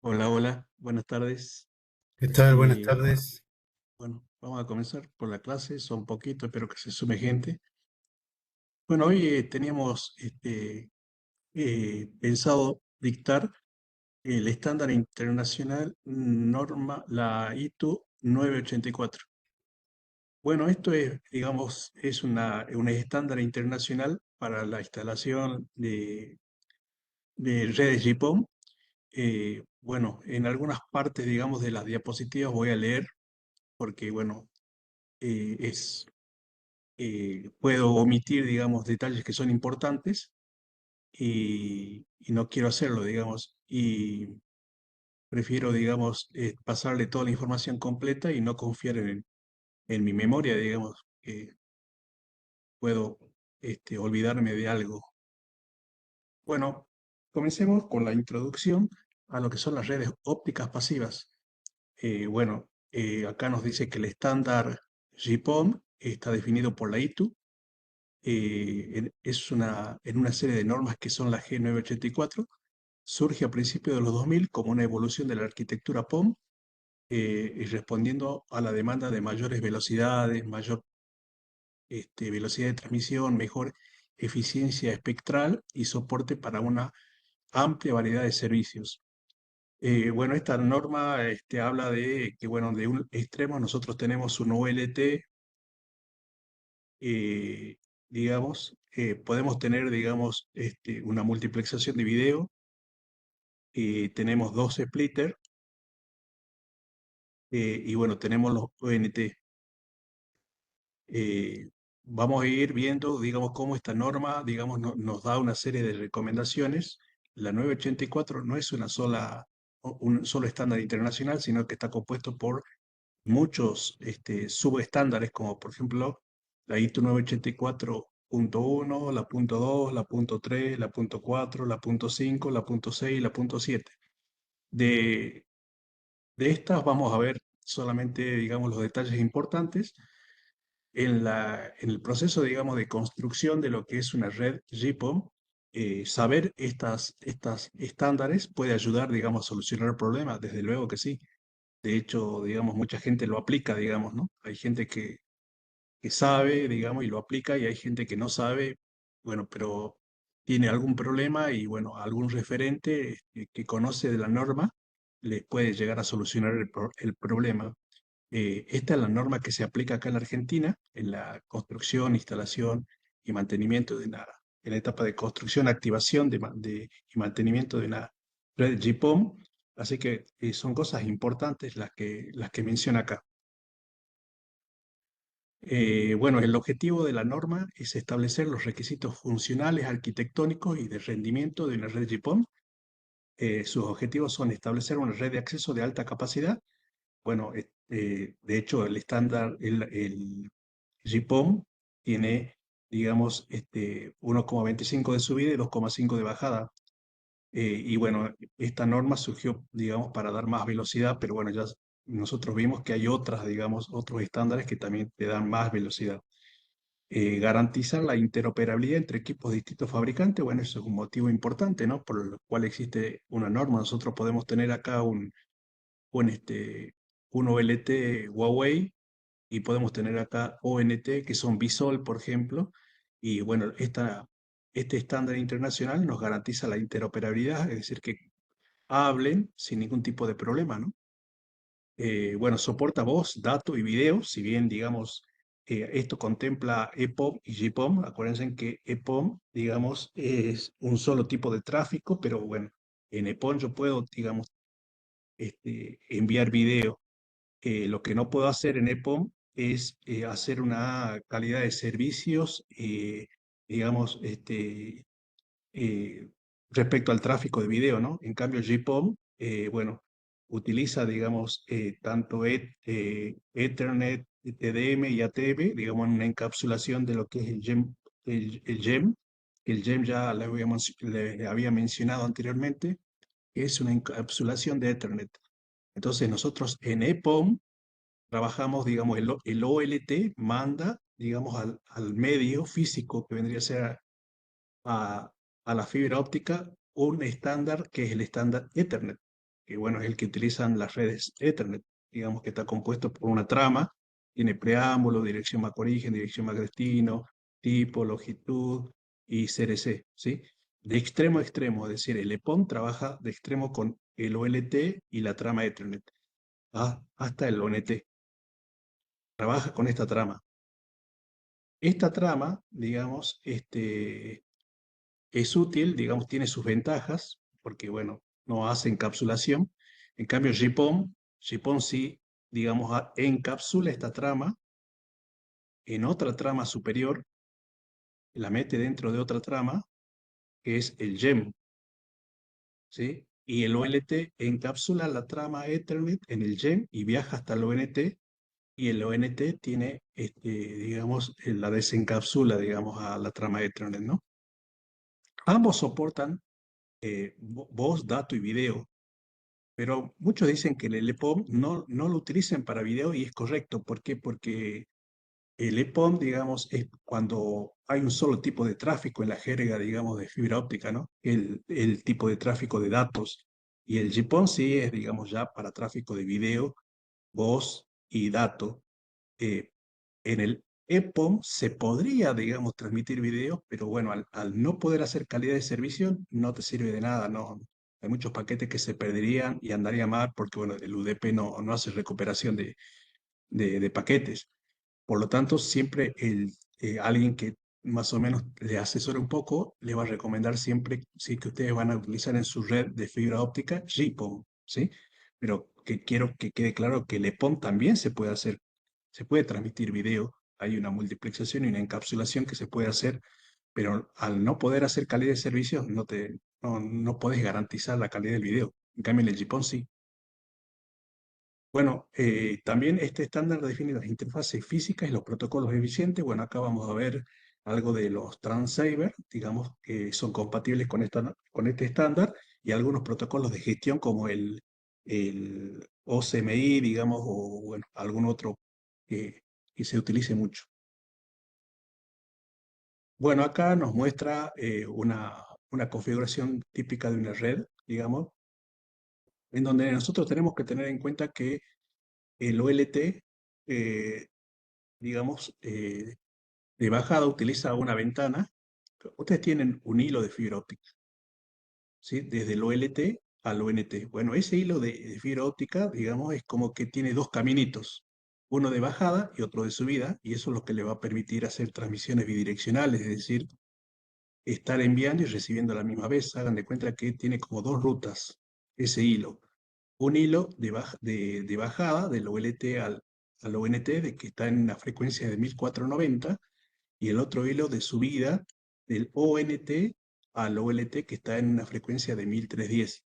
Hola, hola, buenas tardes. ¿Qué tal? Buenas Eh, tardes. bueno, vamos a comenzar por la clase, son poquito, espero que se sume gente. Bueno, hoy teníamos pensado dictar el estándar internacional norma, la ITU 984. Bueno, esto es, digamos, es un estándar internacional para la instalación de redes GPON. Bueno, en algunas partes, digamos, de las diapositivas voy a leer porque, bueno, puedo omitir, digamos, detalles que son importantes y no quiero hacerlo, digamos, y prefiero, digamos, pasarle toda la información completa y no confiar en mi memoria, digamos, que puedo olvidarme de algo. Bueno, comencemos con la introducción a lo que son las redes ópticas pasivas. Bueno, acá nos dice que el estándar GPON está definido por la ITU. En una serie de normas que son la G984, surge a principios de los 2000 como una evolución de la arquitectura POM, y respondiendo a la demanda de mayores velocidades, mayor velocidad de transmisión, mejor eficiencia espectral y soporte para una amplia variedad de servicios. Bueno, esta norma habla de que, bueno, de un extremo nosotros tenemos un OLT, eh, digamos, podemos tener, digamos, una multiplexación de video, tenemos dos splitters, y bueno, tenemos los ONT. Eh, Vamos a ir viendo, digamos, cómo esta norma, digamos, nos da una serie de recomendaciones. La 984 no es un solo estándar internacional, sino que está compuesto por muchos subestándares, como por ejemplo la ITU 984.1, la punto .2, la punto .3, la punto .4, la punto .5, la punto .6 y la punto .7. De, de estas vamos a ver solamente, digamos, los detalles importantes. En el proceso, digamos, de construcción de lo que es una red GPON, saber estas estándares puede ayudar, digamos, a solucionar problemas, desde luego que sí. De hecho, digamos, mucha gente lo aplica, digamos, ¿no? Hay gente que sabe, digamos, y lo aplica, y hay gente que no sabe, bueno, pero tiene algún problema y, bueno, algún referente que conoce de la norma le puede llegar a solucionar el problema. Esta es la norma que se aplica acá en la Argentina, en la construcción, instalación y mantenimiento en la etapa de construcción, activación y mantenimiento de una red GPON. Así que son cosas importantes las que menciona acá. Bueno, el objetivo de la norma es establecer los requisitos funcionales, arquitectónicos y de rendimiento de una red GPON. Sus objetivos son establecer una red de acceso de alta capacidad. Bueno, de hecho, el estándar, el GPON tiene, digamos, 1,25 de subida y 2,5 de bajada. Y bueno, esta norma surgió, digamos, para dar más velocidad, pero bueno, ya nosotros vimos que hay otras, digamos, otros estándares que también te dan más velocidad. Garantizar la interoperabilidad entre equipos de distintos fabricantes, bueno, eso es un motivo importante, ¿no? Por el cual existe una norma. Nosotros podemos tener acá un, este, un OLT Huawei y podemos tener acá ONT, que son Visol, por ejemplo, y bueno, este estándar internacional nos garantiza la interoperabilidad, es decir, que hablen sin ningún tipo de problema, ¿no? Bueno, soporta voz, dato y video, si bien, digamos, esto contempla EPOM y GPOM. Acuérdense que EPOM, digamos, es un solo tipo de tráfico, pero bueno, en EPOM yo puedo, digamos, enviar video. Lo que no puedo hacer en EPOM es hacer una calidad de servicios, digamos, eh, respecto al tráfico de video, ¿no? En cambio, GPON, bueno, utiliza, digamos, tanto Ethernet, TDM y ATM, digamos, en una encapsulación de lo que es el GEM. El GEM ya le había mencionado anteriormente, que es una encapsulación de Ethernet. Entonces, nosotros en EPOM trabajamos, digamos, el OLT manda, digamos, al medio físico que vendría a ser a, a la fibra óptica un estándar que es el estándar Ethernet. que bueno, es el que utilizan las redes Ethernet, digamos que está compuesto por una trama, tiene preámbulo, dirección MAC origen, dirección MAC destino, tipo, longitud y CRC, ¿sí? De extremo a extremo, es decir, el EPON trabaja de extremo con el OLT y la trama Ethernet, hasta el ONT, trabaja con esta trama. Esta trama, digamos, es útil, digamos, tiene sus ventajas, porque, bueno, no hace encapsulación. En cambio, GPON sí, digamos, encapsula esta trama en otra trama superior, la mete dentro de otra trama, que es el GEM, ¿sí? Y el OLT encapsula la trama Ethernet en el GEM y viaja hasta el ONT, y el ONT tiene, digamos, la desencapsula, digamos, a la trama Ethernet, ¿no? Ambos soportan voz, dato y video, pero muchos dicen que el EPOM no lo utilicen para video y es correcto. ¿Por qué? Porque el EPOM, digamos, es cuando hay un solo tipo de tráfico en la jerga, digamos, de fibra óptica, ¿no? El tipo de tráfico de datos. Y el GPON sí es, digamos, ya para tráfico de video, voz y dato. eh, en el EPOM se podría, digamos, transmitir video, pero bueno, al no poder hacer calidad de servicio, no te sirve de nada, ¿no? Hay muchos paquetes que se perderían y andaría mal porque, bueno, el UDP no hace recuperación de paquetes. Por lo tanto, siempre alguien que más o menos le asesore un poco, le va a recomendar siempre, sí, que ustedes van a utilizar en su red de fibra óptica GPON, ¿sí? Pero que quiero que quede claro que el EPON también se puede hacer, se puede transmitir video, hay una multiplexación y una encapsulación que se puede hacer, pero al no poder hacer calidad de servicio, no puedes garantizar la calidad del video. En cambio, en el GPON sí. Bueno, también este estándar define las interfaces físicas y los protocolos eficientes. Bueno, acá vamos a ver algo de los transceivers, digamos, que son compatibles con este estándar, y algunos protocolos de gestión como el OCMI, digamos, o bueno, algún otro que se utilice mucho. Bueno, acá nos muestra una configuración típica de una red, digamos, en donde nosotros tenemos que tener en cuenta que el OLT, eh, digamos, de bajada utiliza una ventana. Ustedes tienen un hilo de fibra óptica, ¿sí? Desde el OLT al ONT. Bueno, ese hilo de fibra óptica, digamos, es como que tiene dos caminitos, uno de bajada y otro de subida, y eso es lo que le va a permitir hacer transmisiones bidireccionales, es decir, estar enviando y recibiendo a la misma vez. Hagan de cuenta que tiene como dos rutas ese hilo. Un hilo de bajada del OLT al ONT, de que está en una frecuencia de 1490, y el otro hilo de subida del ONT al OLT, que está en una frecuencia de 1310.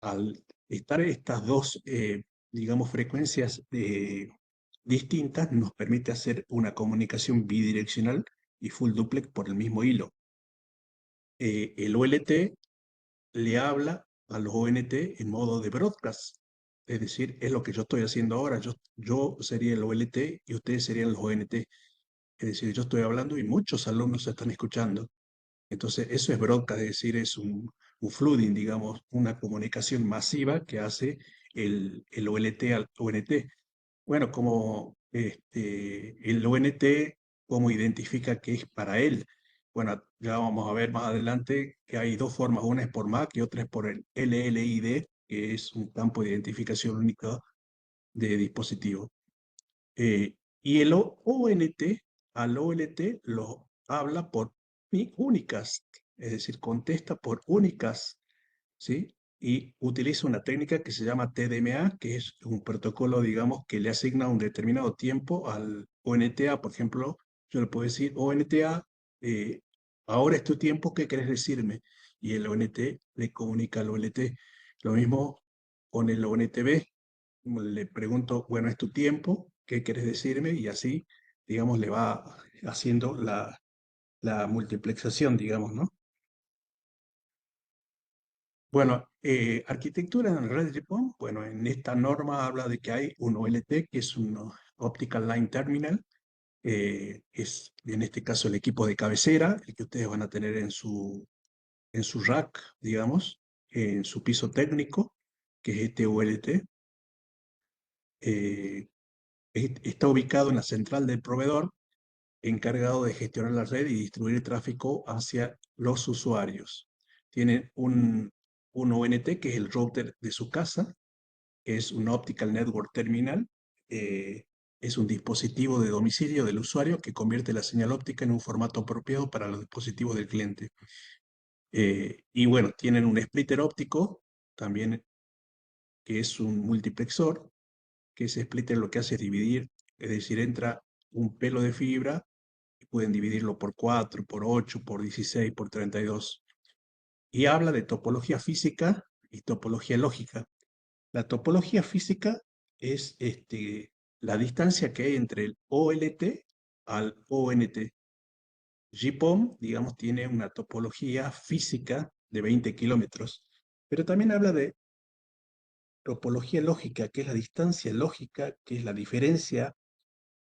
Al estar estas dos, digamos, frecuencias distintas, nos permite hacer una comunicación bidireccional y full duplex por el mismo hilo. El OLT le habla a los ONT en modo de broadcast, es decir, es lo que yo estoy haciendo ahora. Yo sería el OLT y ustedes serían los ONT. Es decir, yo estoy hablando y muchos alumnos están escuchando. Entonces, eso es broadcast, es decir, es un flooding, digamos, una comunicación masiva que hace el OLT al ONT. Bueno, como el ONT, ¿cómo identifica que es para él? Bueno, ya vamos a ver más adelante que hay dos formas, una es por MAC y otra es por el LLID, que es un campo de identificación única de dispositivo. Y el ONT, al OLT lo habla por unicast, es decir, contesta por unicast, ¿sí? Y utiliza una técnica que se llama TDMA, que es un protocolo, digamos, que le asigna un determinado tiempo al ONTA. Por ejemplo, yo le puedo decir, ONTA, ahora es tu tiempo, ¿qué querés decirme? Y el ONT le comunica al OLT. Lo mismo con el ONTB, le pregunto, bueno, es tu tiempo, ¿qué quieres decirme? Y así, digamos, le va haciendo la multiplexación, digamos, ¿no? Bueno, arquitectura en red GPON, bueno, en esta norma habla de que hay un OLT, que es un Optical Line Terminal, es en este caso el equipo de cabecera, el que ustedes van a tener en su rack, digamos, en su piso técnico, que es este OLT, está ubicado en la central del proveedor, encargado de gestionar la red y distribuir tráfico hacia los usuarios. Tiene un ONT, que es el router de su casa, que es un Optical Network Terminal. Es un dispositivo de domicilio del usuario que convierte la señal óptica en un formato apropiado para los dispositivos del cliente. Y bueno, tienen un splitter óptico, también, que es un multiplexor, que ese splitter lo que hace es dividir, es decir, entra un pelo de fibra y pueden dividirlo por 4, por 8, por 16, por 32. Y habla de topología física y topología lógica. La topología física es la distancia que hay entre el OLT al ONT. GPON, digamos, tiene una topología física de 20 kilómetros, pero también habla de topología lógica, que es la distancia lógica, que es la diferencia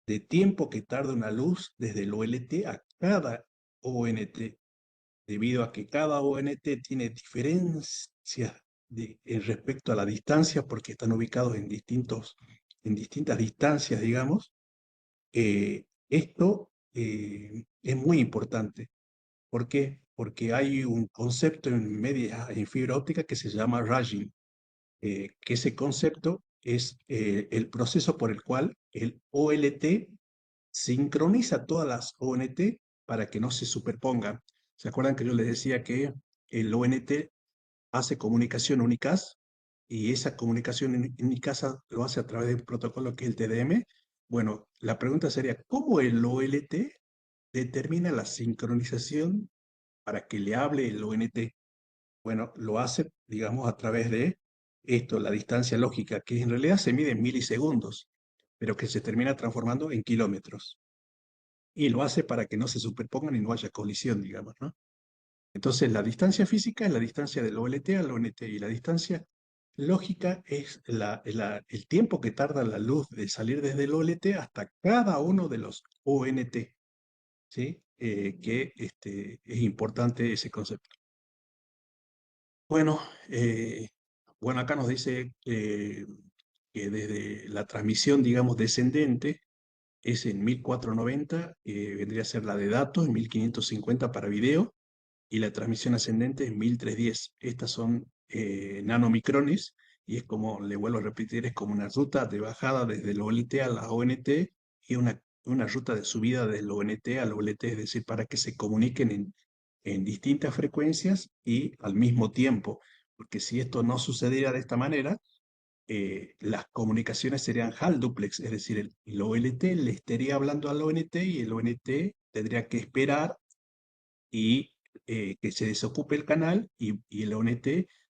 de tiempo que tarda una luz desde el OLT a cada ONT, debido a que cada ONT tiene diferencias en respecto a la distancia, porque están ubicados en distintas distancias, digamos. Esto es muy importante. ¿Por qué? Porque hay un concepto en fibra óptica que se llama raying, que ese concepto es el proceso por el cual el OLT sincroniza todas las ONT para que no se superpongan. ¿Se acuerdan que yo les decía que el ONT hace comunicación unicast, y esa comunicación unicast lo hace a través de un protocolo que es el TDM? Bueno, la pregunta sería, ¿cómo el OLT determina la sincronización para que le hable el ONT? Bueno, lo hace, digamos, a través de esto, la distancia lógica, que en realidad se mide en milisegundos, pero que se termina transformando en kilómetros. Y lo hace para que no se superpongan y no haya colisión, digamos, ¿no? Entonces, la distancia física es la distancia del OLT al ONT, y la distancia lógica es el tiempo que tarda la luz de salir desde el OLT hasta cada uno de los ONT, ¿sí? Que es importante ese concepto. Bueno, bueno, acá nos dice que desde la transmisión, digamos, descendente, es en 1490, vendría a ser la de datos, en 1550 para video, y la transmisión ascendente en 1310. Estas son nanomicrones, y es como, le vuelvo a repetir, es como una ruta de bajada desde el OLT a la ONT, y una ruta de subida del ONT al OLT, es decir, para que se comuniquen en distintas frecuencias y al mismo tiempo, porque si esto no sucediera de esta manera, las comunicaciones serían HAL duplex, es decir, el OLT le estaría hablando al ONT y el ONT tendría que esperar y que se desocupe el canal, y el ONT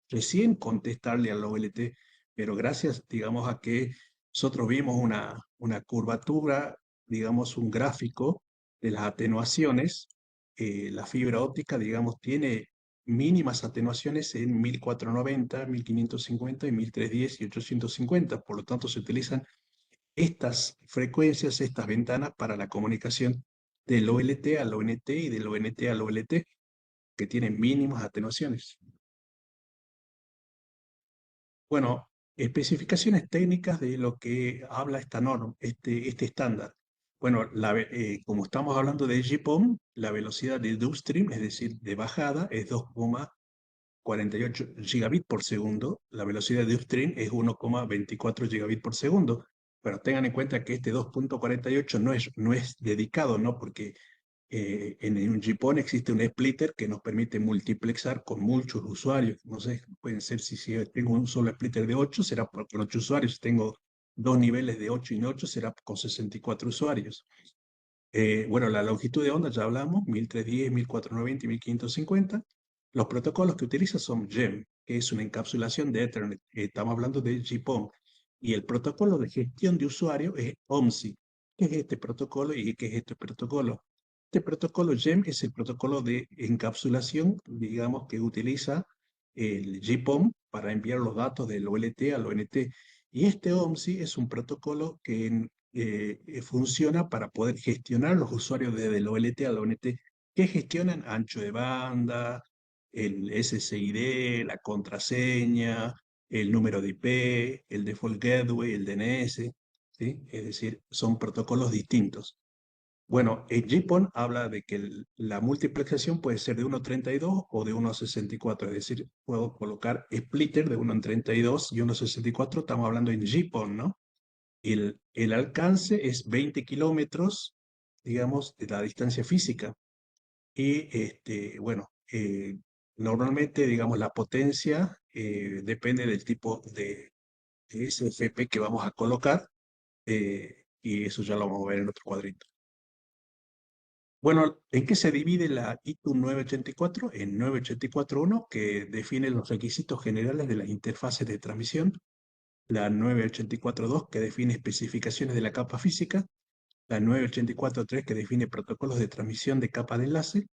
recién contestarle al OLT. Pero gracias, digamos, a que nosotros vimos una curvatura, digamos, un gráfico de las atenuaciones, la fibra óptica, digamos, tiene mínimas atenuaciones en 1490, 1550 y 1310 y 850. Por lo tanto, se utilizan estas frecuencias, estas ventanas para la comunicación del OLT al ONT y del ONT al OLT, que tienen mínimas atenuaciones. Bueno, especificaciones técnicas de lo que habla esta norma, este estándar. Bueno, como estamos hablando de GPON, la velocidad de upstream, es decir, de bajada, es 2,48 gigabits por segundo. La velocidad de upstream es 1,24 gigabits por segundo. Pero tengan en cuenta que este 2,48 no es dedicado, ¿no? Porque en un GPON existe un splitter que nos permite multiplexar con muchos usuarios. No sé, pueden ser, si tengo un solo splitter de 8, será con 8 usuarios. Si tengo dos niveles de 8 y 8, será con 64 usuarios. Bueno, la longitud de onda ya hablamos, 1310, 1490 y 1550. Los protocolos que utiliza son GEM, que es una encapsulación de Ethernet. Estamos hablando de GPON. Y el protocolo de gestión de usuario es OMSI. ¿Qué es este protocolo y qué es este protocolo? Este protocolo GEM es el protocolo de encapsulación, digamos, que utiliza el GPON para enviar los datos del OLT al ONT. Y este OMSI es un protocolo que funciona para poder gestionar los usuarios desde el OLT al ONT, que gestionan ancho de banda, el SSID, la contraseña, el número de IP, el default gateway, el DNS, ¿sí? Es decir, son protocolos distintos. Bueno, el GPON habla de que la multiplexación puede ser de 1.32 o de 1.64, es decir, puedo colocar splitter de 1.32 y 1.64, estamos hablando en GPON, ¿no? El alcance es 20 kilómetros, digamos, de la distancia física. Y, bueno, normalmente, digamos, la potencia depende del tipo de SFP que vamos a colocar, y eso ya lo vamos a ver en otro cuadrito. Bueno, ¿en qué se divide la ITU 984? En 984.1, que define los requisitos generales de las interfaces de transmisión, la 984.2, que define especificaciones de la capa física, la 984.3, que define protocolos de transmisión de capa de enlace,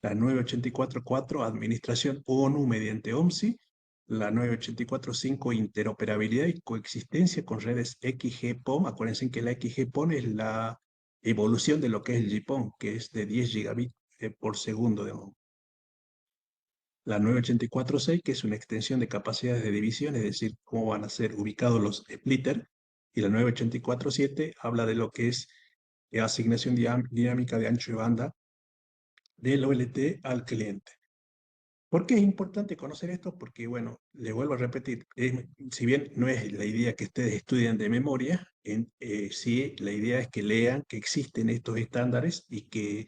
la 984.4, administración ONU mediante OMSI, la 984.5, interoperabilidad y coexistencia con redes XGPON. Acuérdense que la XGPON es la evolución de lo que es el GPON, que es de 10 gigabits por segundo. La 984.6, que es una extensión de capacidades de división, es decir, cómo van a ser ubicados los splitters, y la 984.7 habla de lo que es asignación dinámica de ancho de banda del OLT al cliente. ¿Por qué es importante conocer esto? Porque, bueno, le vuelvo a repetir, si bien no es la idea que ustedes estudien de memoria, sí la idea es que lean que existen estos estándares y que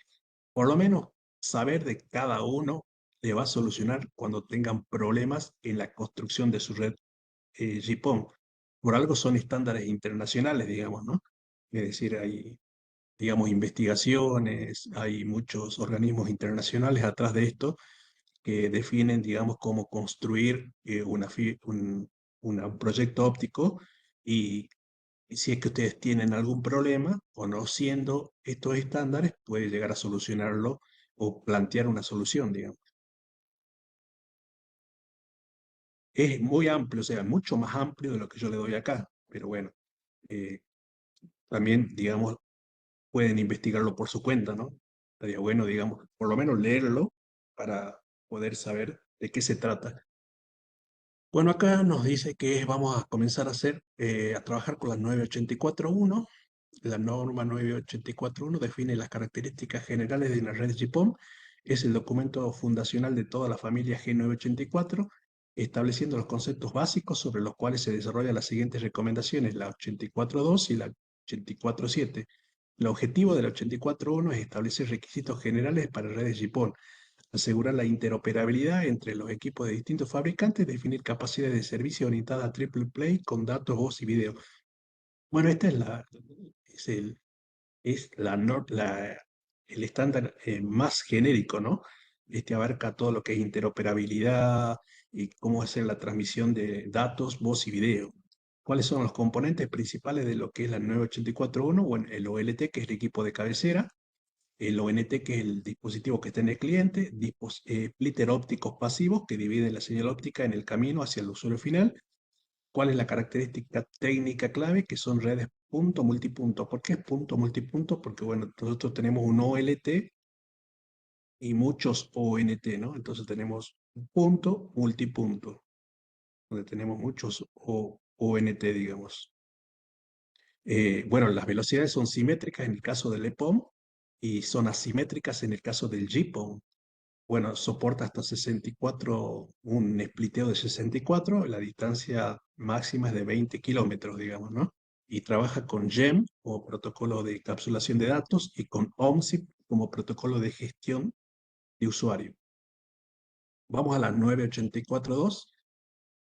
por lo menos saber de cada uno le va a solucionar cuando tengan problemas en la construcción de su red GPON. Por algo son estándares internacionales, digamos, ¿no? Es decir, hay, digamos, investigaciones, hay muchos organismos internacionales atrás de esto que definen, digamos, cómo construir un proyecto óptico, y si es que ustedes tienen algún problema, conociendo estos estándares, puede llegar a solucionarlo o plantear una solución, digamos. Es muy amplio, o sea, mucho más amplio de lo que yo le doy acá, pero bueno, eh, también, digamos, pueden investigarlo por su cuenta, ¿no? Estaría bueno, digamos, por lo menos leerlo para poder saber de qué se trata. Bueno, acá nos dice que vamos a comenzar a hacer, a trabajar con la 984.1. La norma 984.1 define las características generales de una red GPON. Es el documento fundacional de toda la familia G984, estableciendo los conceptos básicos sobre los cuales se desarrollan las siguientes recomendaciones, la 84.2 y la 84.7. El objetivo de la 84.1 es establecer requisitos generales para redes GPON, asegurar la interoperabilidad entre los equipos de distintos fabricantes, definir capacidades de servicio orientadas a triple play con datos, voz y video. Bueno, esta es el estándar más genérico, ¿no? Este abarca todo lo que es interoperabilidad y cómo hacer la transmisión de datos, voz y video. ¿Cuáles son los componentes principales de lo que es la 984.1? Bueno, el OLT, que es el equipo de cabecera, el ONT, que es el dispositivo que está en el cliente, splitter ópticos pasivos que dividen la señal óptica en el camino hacia el usuario final. ¿Cuál es la característica técnica clave? Que son redes punto multipunto. ¿Por qué es punto multipunto? Porque, bueno, nosotros tenemos un OLT y muchos ONT, ¿no? Entonces tenemos un punto multipunto, donde tenemos muchos ONT, digamos. Bueno, las velocidades son simétricas en el caso del EPON y son asimétricas en el caso del GPON. Bueno, soporta hasta 64, un spliteo de 64, la distancia máxima es de 20 kilómetros, digamos, ¿no? Y trabaja con GEM como protocolo de encapsulación de datos y con OMSI como protocolo de gestión de usuario. Vamos a la 984.2.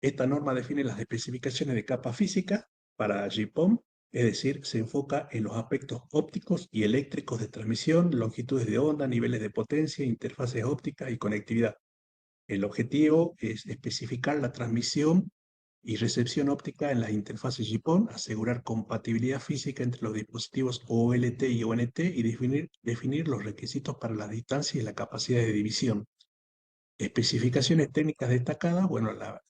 Esta norma define las especificaciones de capa física para GPON, es decir, se enfoca en los aspectos ópticos y eléctricos de transmisión, longitudes de onda, niveles de potencia, interfaces ópticas y conectividad. El objetivo es especificar la transmisión y recepción óptica en las interfaces GPON, asegurar compatibilidad física entre los dispositivos OLT y ONT y definir los requisitos para la distancia y la capacidad de división. Especificaciones técnicas destacadas, bueno, la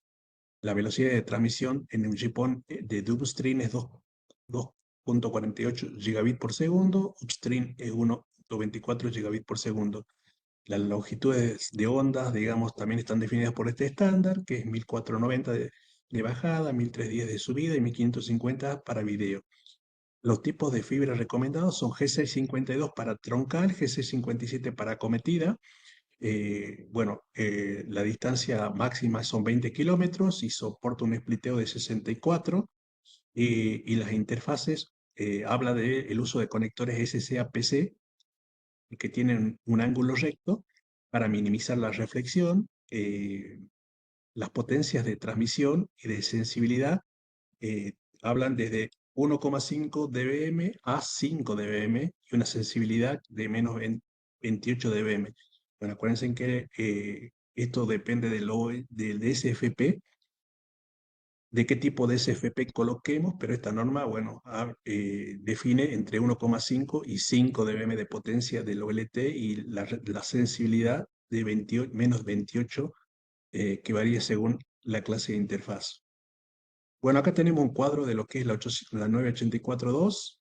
velocidad de transmisión en un GPON de downstream es 2.48 gigabits por segundo, upstream es 1.24 gigabits por segundo. Las longitudes de ondas, digamos, también están definidas por este estándar, que es 1490 de bajada, 1310 de subida y 1550 para video. Los tipos de fibra recomendados son G652 para troncal, G657 para acometida. Bueno, la distancia máxima son 20 kilómetros y soporta un spliteo de 64. Y las interfaces habla del uso de conectores SCA-PC que tienen un ángulo recto para minimizar la reflexión, las potencias de transmisión y de sensibilidad hablan desde 1,5 dBm a 5 dBm y una sensibilidad de menos 28 dBm. Bueno, acuérdense que esto depende del SFP, de qué tipo de SFP coloquemos, pero esta norma, bueno, define entre 1,5 y 5 dBm de potencia del OLT y la sensibilidad de menos 28, que varía según la clase de interfaz. Bueno, acá tenemos un cuadro de lo que es la 984.2.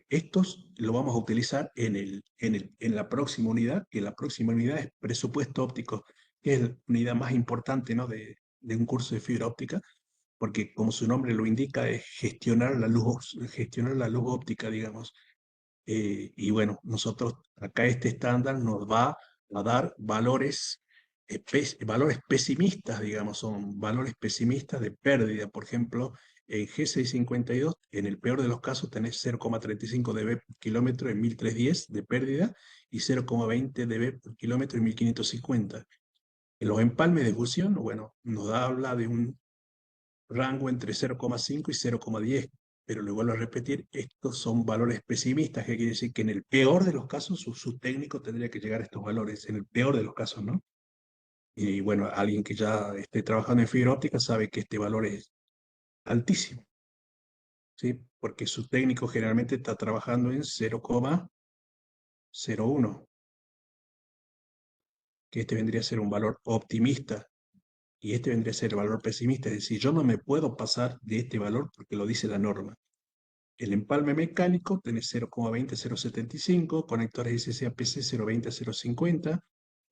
Estos lo vamos a utilizar en la próxima unidad, que la próxima unidad es presupuesto óptico, que es la unidad más importante, ¿no? de un curso de fibra óptica, porque como su nombre lo indica, es gestionar la luz óptica, digamos. Y bueno, nosotros acá este estándar nos va a dar valores pesimistas, digamos, son valores pesimistas de pérdida. Por ejemplo, en G652, en el peor de los casos, tenés 0,35 dB por kilómetro en 1310 de pérdida y 0,20 dB por kilómetro en 1550. En los empalmes de fusión, bueno, habla de un rango entre 0,5 y 0,10, pero le vuelvo a repetir, estos son valores pesimistas, que quiere decir que en el peor de los casos su técnico tendría que llegar a estos valores, en el peor de los casos, ¿no? Y bueno, alguien que ya esté trabajando en fibra óptica sabe que este valor es altísimo, ¿sí? Porque su técnico generalmente está trabajando en 0,01, que este vendría a ser un valor optimista, y este vendría a ser el valor pesimista, es decir, yo no me puedo pasar de este valor porque lo dice la norma. El empalme mecánico tenés 0,20 a 0,75, conectores SCAPC 0,20 a 0,50,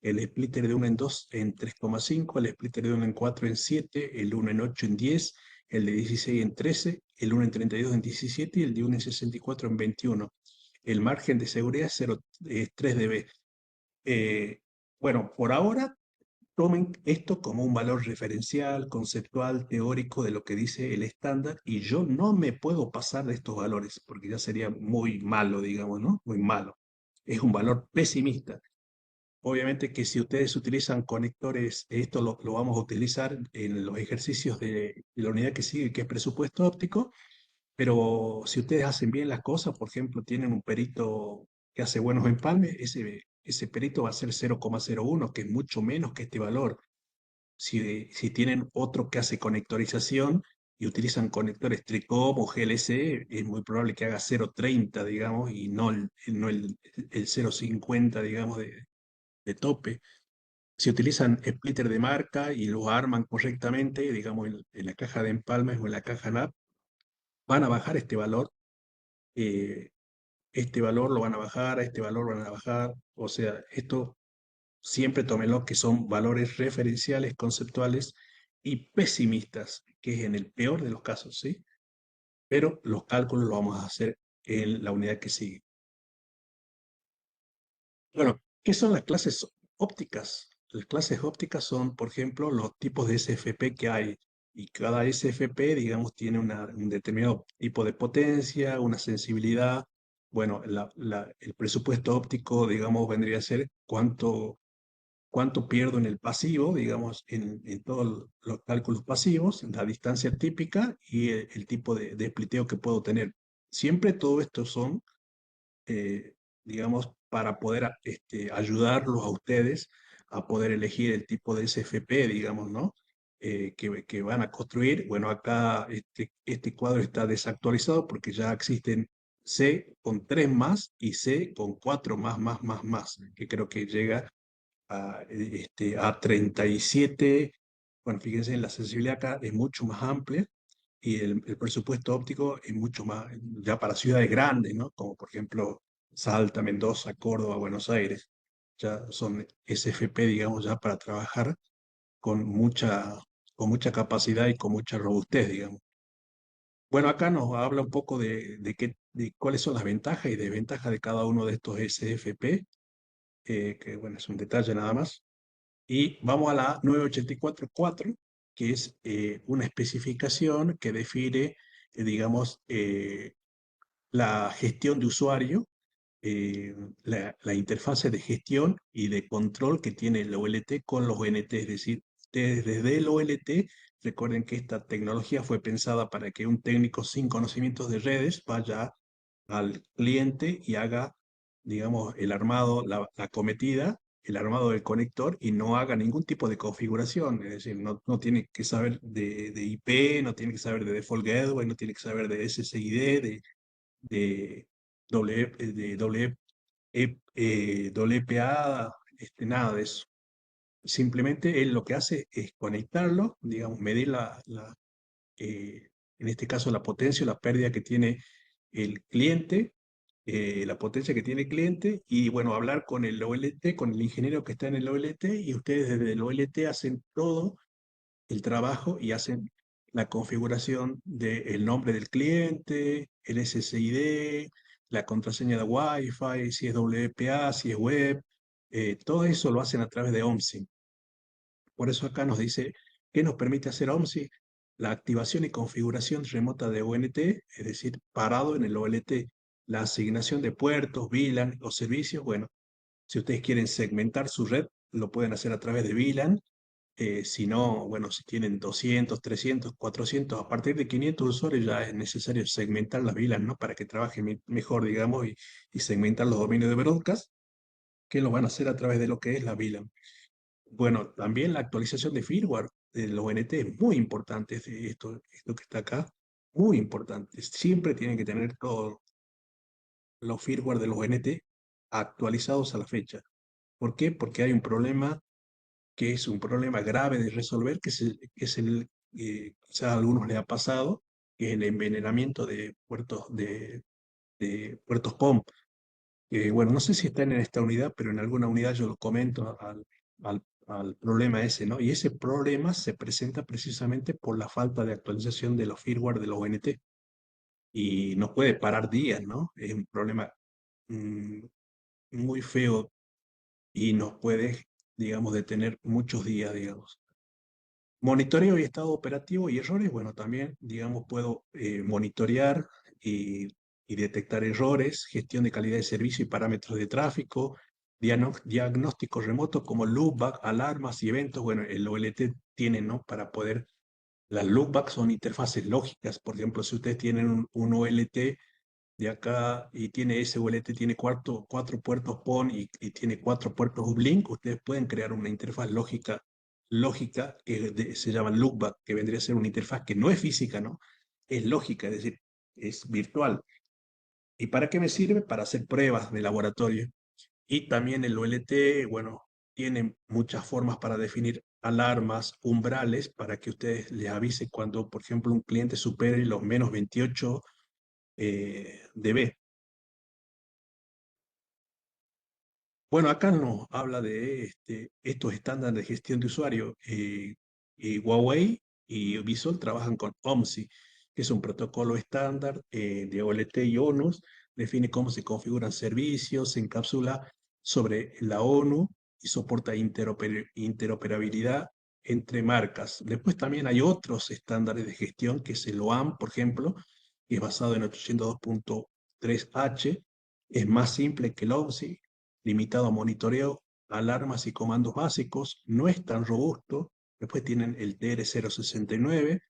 el splitter de 1 en 2 en 3,5, el splitter de 1 en 4 en 7, el 1 en 8 en 10, el de 16 en 13, el 1 en 32 en 17 y el de 1 en 64 en 21. El margen de seguridad es 3 dB. Bueno, por ahora tomen esto como un valor referencial, conceptual, teórico de lo que dice el estándar, y yo no me puedo pasar de estos valores, porque ya sería muy malo, digamos, ¿no? Muy malo. Es un valor pesimista. Obviamente que si ustedes utilizan conectores, esto lo vamos a utilizar en los ejercicios de la unidad que sigue, que es presupuesto óptico, pero si ustedes hacen bien las cosas, por ejemplo, tienen un perito que hace buenos empalmes, ese perito va a ser 0,01, que es mucho menos que este valor. Si tienen otro que hace conectorización y utilizan conectores TRICOM o GLC, es muy probable que haga 0,30, digamos, y no el 0,50, digamos, de tope. Si utilizan splitter de marca y lo arman correctamente, digamos, en la caja de empalmes o en la caja NAP, van a bajar eh, este valor lo van a bajar, a este valor lo van a bajar. O sea, esto siempre tómenlo que son valores referenciales, conceptuales y pesimistas, que es en el peor de los casos, ¿sí? Pero los cálculos los vamos a hacer en la unidad que sigue. Bueno, ¿qué son las clases ópticas? Las clases ópticas son, por ejemplo, los tipos de SFP que hay. Y cada SFP, digamos, tiene un determinado tipo de potencia, una sensibilidad. Bueno, el presupuesto óptico, digamos, vendría a ser cuánto pierdo en el pasivo, digamos, en todos los cálculos pasivos, la distancia típica y el tipo de spliteo que puedo tener. Siempre todo esto son, eh, digamos, para poder ayudarlos a ustedes a poder elegir el tipo de SFP, digamos, ¿no? Que van a construir. Bueno, acá este cuadro está desactualizado porque ya existen C con 3 más y C con 4 más, que creo que llega a 37. Bueno, fíjense, la sensibilidad acá es mucho más amplia y el presupuesto óptico es mucho más, ya para ciudades grandes, ¿no? Como por ejemplo Salta, Mendoza, Córdoba, Buenos Aires. Ya son SFP, digamos, ya para trabajar con mucha con mucha capacidad y con mucha robustez, digamos. Bueno, acá nos habla un poco de cuáles son las ventajas y desventajas de cada uno de estos SFP, que bueno, es un detalle nada más. Y vamos a la 984.4, que es una especificación que define, digamos, la gestión de usuario, eh, la interfase de gestión y de control que tiene el OLT con los ONT. Es decir, ustedes desde el OLT, recuerden que esta tecnología fue pensada para que un técnico sin conocimientos de redes vaya al cliente y haga, digamos, el armado, la acometida, el armado del conector y no haga ningún tipo de configuración. Es decir, no tiene que saber de IP, no tiene que saber de Default Gateway, no tiene que saber de SSID, de WPA, nada de eso. Simplemente él lo que hace es conectarlo, digamos, medir eh, en este caso la potencia o la pérdida que tiene el cliente, la potencia que tiene el cliente, y bueno, hablar con el OLT, con el ingeniero que está en el OLT, y ustedes desde el OLT hacen todo el trabajo y hacen la configuración del nombre del cliente, el SSID, la contraseña de Wi-Fi, si es WPA, si es web, todo eso lo hacen a través de OMSI. Por eso acá nos dice que nos permite hacer OMSI la activación y configuración remota de ONT, es decir, parado en el OLT, la asignación de puertos, VLAN o servicios. Bueno, si ustedes quieren segmentar su red, lo pueden hacer a través de VLAN. Si no, bueno, si tienen 200, 300, 400, a partir de 500 usuarios ya es necesario segmentar las VLAN, ¿no? Para que trabajen mejor, digamos, y segmentar los dominios de broadcast, que lo van a hacer a través de lo que es la VLAN. Bueno, también la actualización de firmware de los ONT es muy importante, esto que está acá, muy importante. Siempre tienen que tener todos los firmware de los ONT actualizados a la fecha. ¿Por qué? Porque hay un problema que es un problema grave de resolver, quizá a algunos les ha pasado, que es el envenenamiento de puertos POM. Bueno, no sé si están en esta unidad, pero en alguna unidad yo lo comento al problema ese, ¿no? Y ese problema se presenta precisamente por la falta de actualización de los firmware de los ONT. Y no puede parar días, ¿no? Es un problema mm, muy feo y nos puede, digamos, detener muchos días, digamos. Monitoreo y estado operativo y errores, bueno, también, digamos, puedo monitorear y, y detectar errores, gestión de calidad de servicio y parámetros de tráfico, diagnóstico remoto como loopback, alarmas y eventos. Bueno, el OLT tiene, ¿no? Para poder, las loopbacks son interfaces lógicas. Por ejemplo, si ustedes tienen un OLT de acá y tiene ese OLT, tiene cuatro puertos PON y tiene cuatro puertos Ublink, ustedes pueden crear una interfaz lógica que se llama loopback, que vendría a ser una interfaz que no es física, ¿no? Es lógica, es decir, es virtual. ¿Y para qué me sirve? Para hacer pruebas de laboratorio. Y también el OLT, bueno, tiene muchas formas para definir alarmas, umbrales, para que ustedes les avise cuando, por ejemplo, un cliente supere los menos 28 dB. Bueno, acá nos habla de estos estándares de gestión de usuario. Huawei y Visual trabajan con OMSI, que es un protocolo estándar de OLT y ONUs, define cómo se configuran servicios, se encapsula sobre la ONU y soporta interoperabilidad entre marcas. Después también hay otros estándares de gestión, que es el OAM, por ejemplo, que es basado en 802.3H, es más simple que el OMSI, limitado a monitoreo, alarmas y comandos básicos, no es tan robusto. Después tienen el TR-069,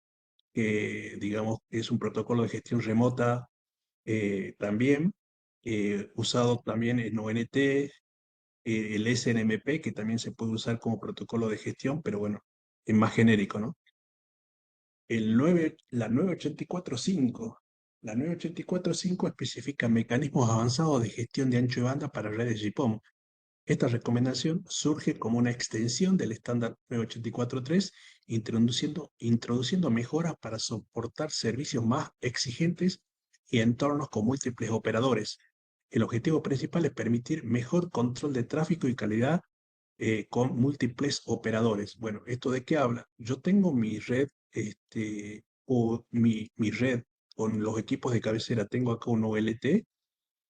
que digamos es un protocolo de gestión remota también, usado también en ONT, el SNMP, que también se puede usar como protocolo de gestión, pero bueno, es más genérico, ¿no? La 984.5. La 984.5 especifica mecanismos avanzados de gestión de ancho de banda para redes GPON. Esta recomendación surge como una extensión del estándar 984.3, introduciendo mejoras para soportar servicios más exigentes y entornos con múltiples operadores. El objetivo principal es permitir mejor control de tráfico y calidad con múltiples operadores. Bueno, ¿esto de qué habla? Yo tengo mi red, o mi red con los equipos de cabecera. Tengo acá un OLT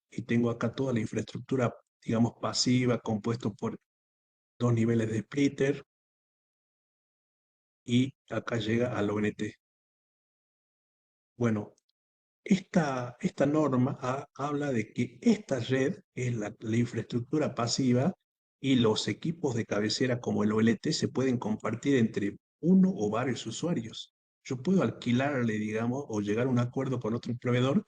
y tengo acá toda la infraestructura, digamos, pasiva, compuesto por dos niveles de splitter, y acá llega al ONT. Bueno, esta norma habla de que esta red es la infraestructura pasiva, y los equipos de cabecera como el OLT se pueden compartir entre uno o varios usuarios. Yo puedo alquilarle, digamos, o llegar a un acuerdo con otro proveedor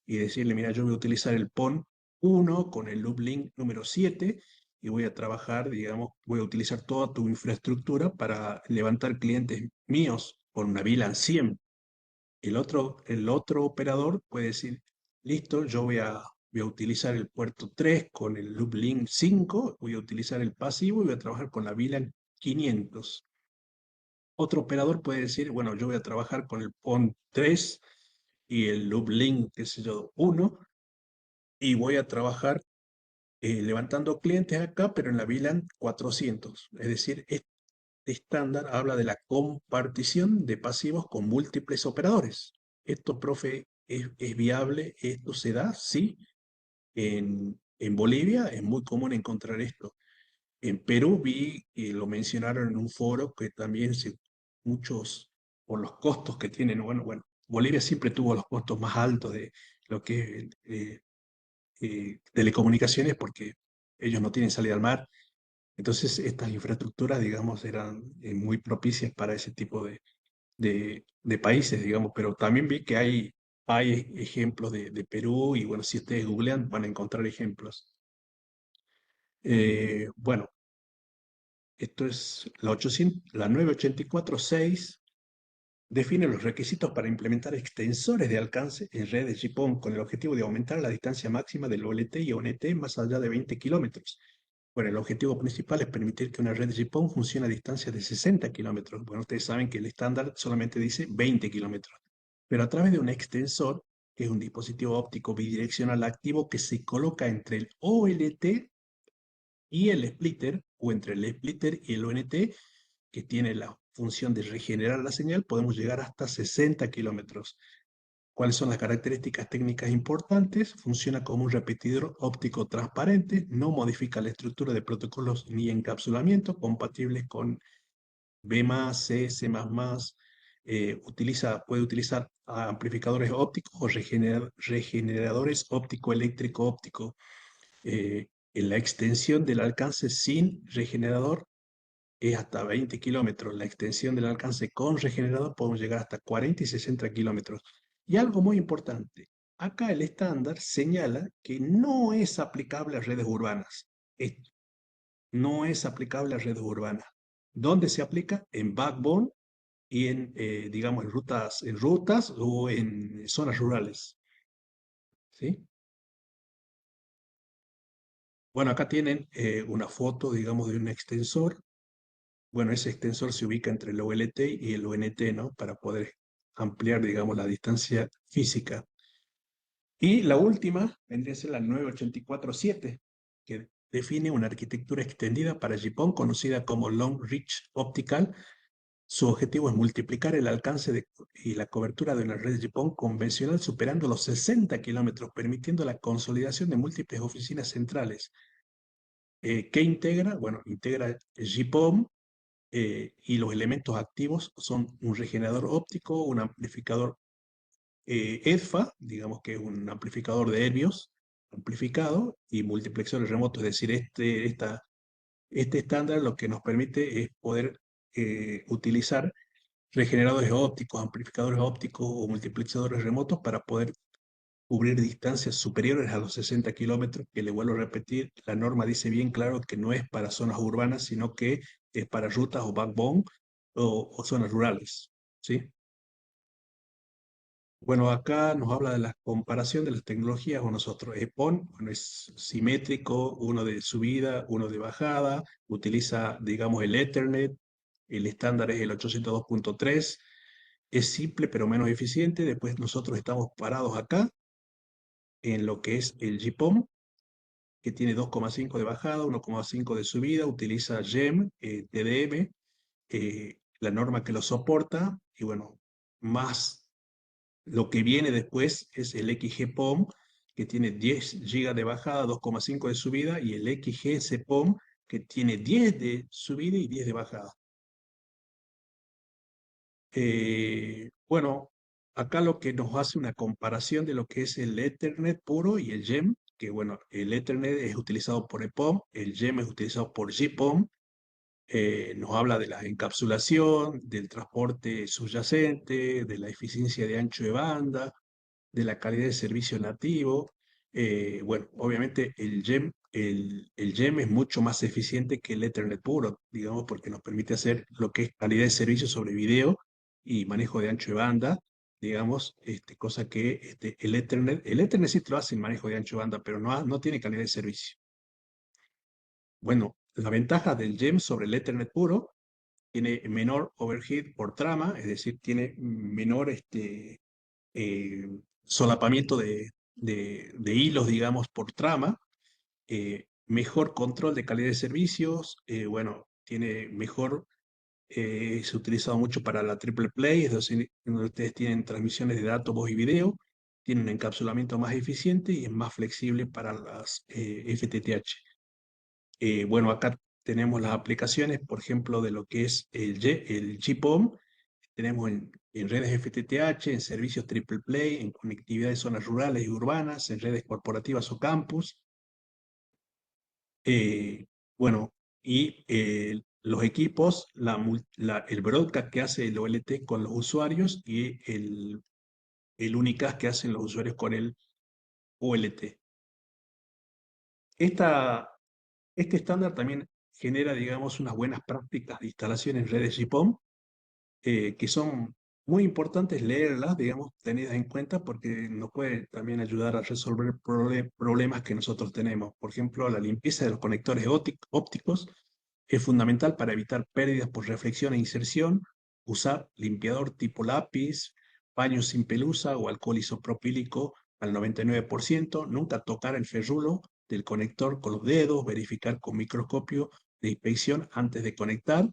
y decirle, mira, yo voy a utilizar el PON 1 con el loop link número 7 y voy a trabajar, digamos, voy a utilizar toda tu infraestructura para levantar clientes míos con una VLAN 100. El otro operador puede decir, listo, yo voy a utilizar el puerto 3 con el loop link 5, voy a utilizar el pasivo y voy a trabajar con la VLAN 500. Otro operador puede decir, bueno, yo voy a trabajar con el PON 3 y el loop link, qué sé yo, 1, y voy a trabajar levantando clientes acá, pero en la VLAN 400. Es decir, este estándar habla de la compartición de pasivos con múltiples operadores. Esto, profe, es viable, esto se da, sí. En Bolivia es muy común encontrar esto. En Perú vi, y lo mencionaron en un foro, que también muchos, por los costos que tienen, bueno, Bolivia siempre tuvo los costos más altos de lo que es telecomunicaciones, porque ellos no tienen salida al mar. Entonces, estas infraestructuras, digamos, eran muy propicias para ese tipo de países, digamos, pero también vi que hay ejemplos de Perú, y bueno, si ustedes googlean van a encontrar ejemplos. Bueno, esto es la 984.6, define los requisitos para implementar extensores de alcance en redes GPON con el objetivo de aumentar la distancia máxima del OLT y ONT más allá de 20 kilómetros. Bueno, el objetivo principal es permitir que una red GPON funcione a distancia de 60 kilómetros. Bueno, ustedes saben que el estándar solamente dice 20 kilómetros. Pero a través de un extensor, que es un dispositivo óptico bidireccional activo que se coloca entre el OLT y el splitter, o entre el splitter y el ONT, que tiene la función de regenerar la señal, podemos llegar hasta 60 kilómetros. ¿Cuáles son las características técnicas importantes? Funciona como un repetidor óptico transparente, no modifica la estructura de protocolos ni encapsulamiento, compatibles con B+, C, C++, puede utilizar amplificadores ópticos o regeneradores óptico-eléctrico-óptico. En la extensión del alcance sin regenerador es hasta 20 kilómetros. La extensión del alcance con regenerador podemos llegar hasta 40 y 60 kilómetros. Y algo muy importante, acá el estándar señala que no es aplicable a redes urbanas. Esto no es aplicable a redes urbanas. ¿Dónde se aplica? En backbone y digamos, en rutas o en zonas rurales. ¿Sí? Bueno, acá tienen una foto, digamos, de un extensor. Bueno, ese extensor se ubica entre el OLT y el ONT, ¿no? Para poder ampliar, digamos, la distancia física. Y la última vendría a ser la 984.7, que define una arquitectura extendida para GPON conocida como Long Reach Optical. Su objetivo es multiplicar el alcance y la cobertura de una red GPON convencional superando los 60 kilómetros, permitiendo la consolidación de múltiples oficinas centrales. ¿Qué integra? Bueno, integra GPON, y los elementos activos son un regenerador óptico, un amplificador EDFA, digamos que es un amplificador de Herbios amplificado, y multiplexores remotos. Es decir, este estándar lo que nos permite es poder utilizar regeneradores ópticos, amplificadores ópticos o multiplexadores remotos para poder cubrir distancias superiores a los 60 kilómetros, que le vuelvo a repetir, la norma dice bien claro que no es para zonas urbanas, sino que es para rutas o backbone o zonas rurales, ¿sí? Bueno, acá nos habla de la comparación de las tecnologías con nosotros. EPON, bueno, es simétrico, uno de subida, uno de bajada, utiliza, digamos, el Ethernet, el estándar es el 802.3, es simple pero menos eficiente. Después nosotros estamos parados acá en lo que es el GPON, que tiene 2,5 de bajada, 1,5 de subida, utiliza GEM, TDM, la norma que lo soporta, y bueno, más lo que viene después es el XG-POM, que tiene 10 GB de bajada, 2,5 de subida, y el XG-SPOM, que tiene 10 de subida y 10 de bajada. Bueno, acá lo que nos hace una comparación de lo que es el Ethernet puro y el GEM, que bueno, el Ethernet es utilizado por EPOM, el GEM es utilizado por GPOM. Nos habla de la encapsulación, del transporte subyacente, de la eficiencia de ancho de banda, de la calidad de servicio nativo. Bueno, obviamente el GEM es mucho más eficiente que el Ethernet puro, digamos, porque nos permite hacer lo que es calidad de servicio sobre video y manejo de ancho de banda, digamos, cosa que el Ethernet sí te lo hace en manejo de ancho de banda, pero no tiene calidad de servicio. Bueno, la ventaja del GEM sobre el Ethernet puro tiene menor overhead por trama, es decir, tiene menor eh, solapamiento de hilos, digamos, por trama, mejor control de calidad de servicios, bueno, tiene mejor, se ha utilizado mucho para la triple play, es decir, donde ustedes tienen transmisiones de datos, voz y video, tiene un encapsulamiento más eficiente y es más flexible para las FTTH. Bueno, acá tenemos las aplicaciones, por ejemplo, de lo que es el GPON. Tenemos en redes FTTH, en servicios triple play, en conectividad de zonas rurales y urbanas, en redes corporativas o campus. Eh, bueno, y los equipos, el broadcast que hace el OLT con los usuarios y el unicast que hacen los usuarios con el OLT. Este estándar también genera, digamos, unas buenas prácticas de instalación en redes GPON, que son muy importantes leerlas, digamos, tenidas en cuenta porque nos puede también ayudar a resolver problemas que nosotros tenemos. Por ejemplo, la limpieza de los conectores ópticos es fundamental para evitar pérdidas por reflexión e inserción, usar limpiador tipo lápiz, paño sin pelusa o alcohol isopropílico al 99%, nunca tocar el ferrulo del conector con los dedos, verificar con microscopio de inspección antes de conectar.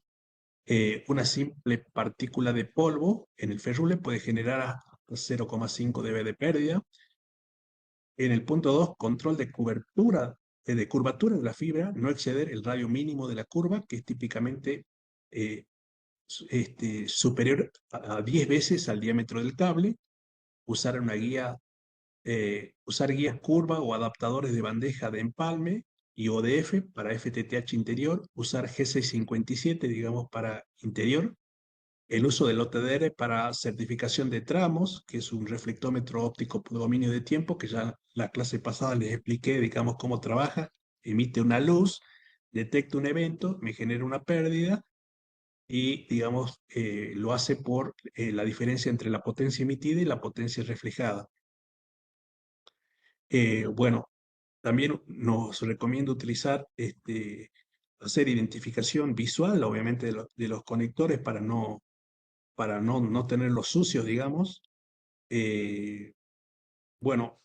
Una simple partícula de polvo en el ferrule puede generar hasta 0,5 dB de pérdida. En el punto 2, control de cobertura, de curvatura de la fibra, no exceder el radio mínimo de la curva, que es típicamente eh, superior a 10 veces al diámetro del cable. Usar una guía, usar guías curva o adaptadores de bandeja de empalme y ODF para FTTH interior, usar G657, digamos, para interior, el uso del OTDR para certificación de tramos, que es un reflectómetro óptico por dominio de tiempo, que ya la clase pasada les expliqué, digamos, cómo trabaja. Emite una luz, detecta un evento, me genera una pérdida y, digamos, lo hace por la diferencia entre la potencia emitida y la potencia reflejada. Bueno, también nos recomiendo utilizar, hacer identificación visual, obviamente, de los conectores para no tenerlos sucios, digamos. Eh, bueno,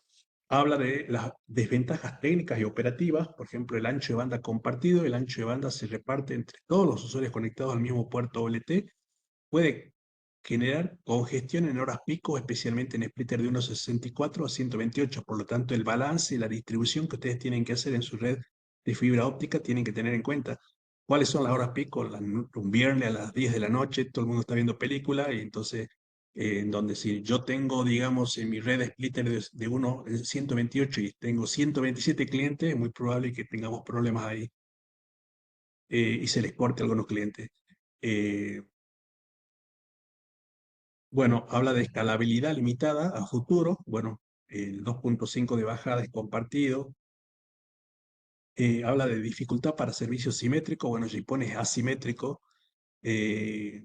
habla de las desventajas técnicas y operativas, por ejemplo, el ancho de banda compartido. El ancho de banda se reparte entre todos los usuarios conectados al mismo puerto OLT. Puede generar congestión en horas pico, especialmente en splitter de 1.64 a 128. Por lo tanto, el balance y la distribución que ustedes tienen que hacer en su red de fibra óptica tienen que tener en cuenta cuáles son las horas pico. Un viernes a las 10 de la noche, todo el mundo está viendo película y entonces, en donde si yo tengo, digamos, en mi red de splitter de 1.128 y tengo 127 clientes, es muy probable que tengamos problemas ahí, y se les corte a algunos clientes. Eh, Bueno, habla de escalabilidad limitada a futuro. Bueno, el 2,5 de bajada es compartido. Habla de dificultad para servicios simétricos. Bueno, si pones asimétrico, eh,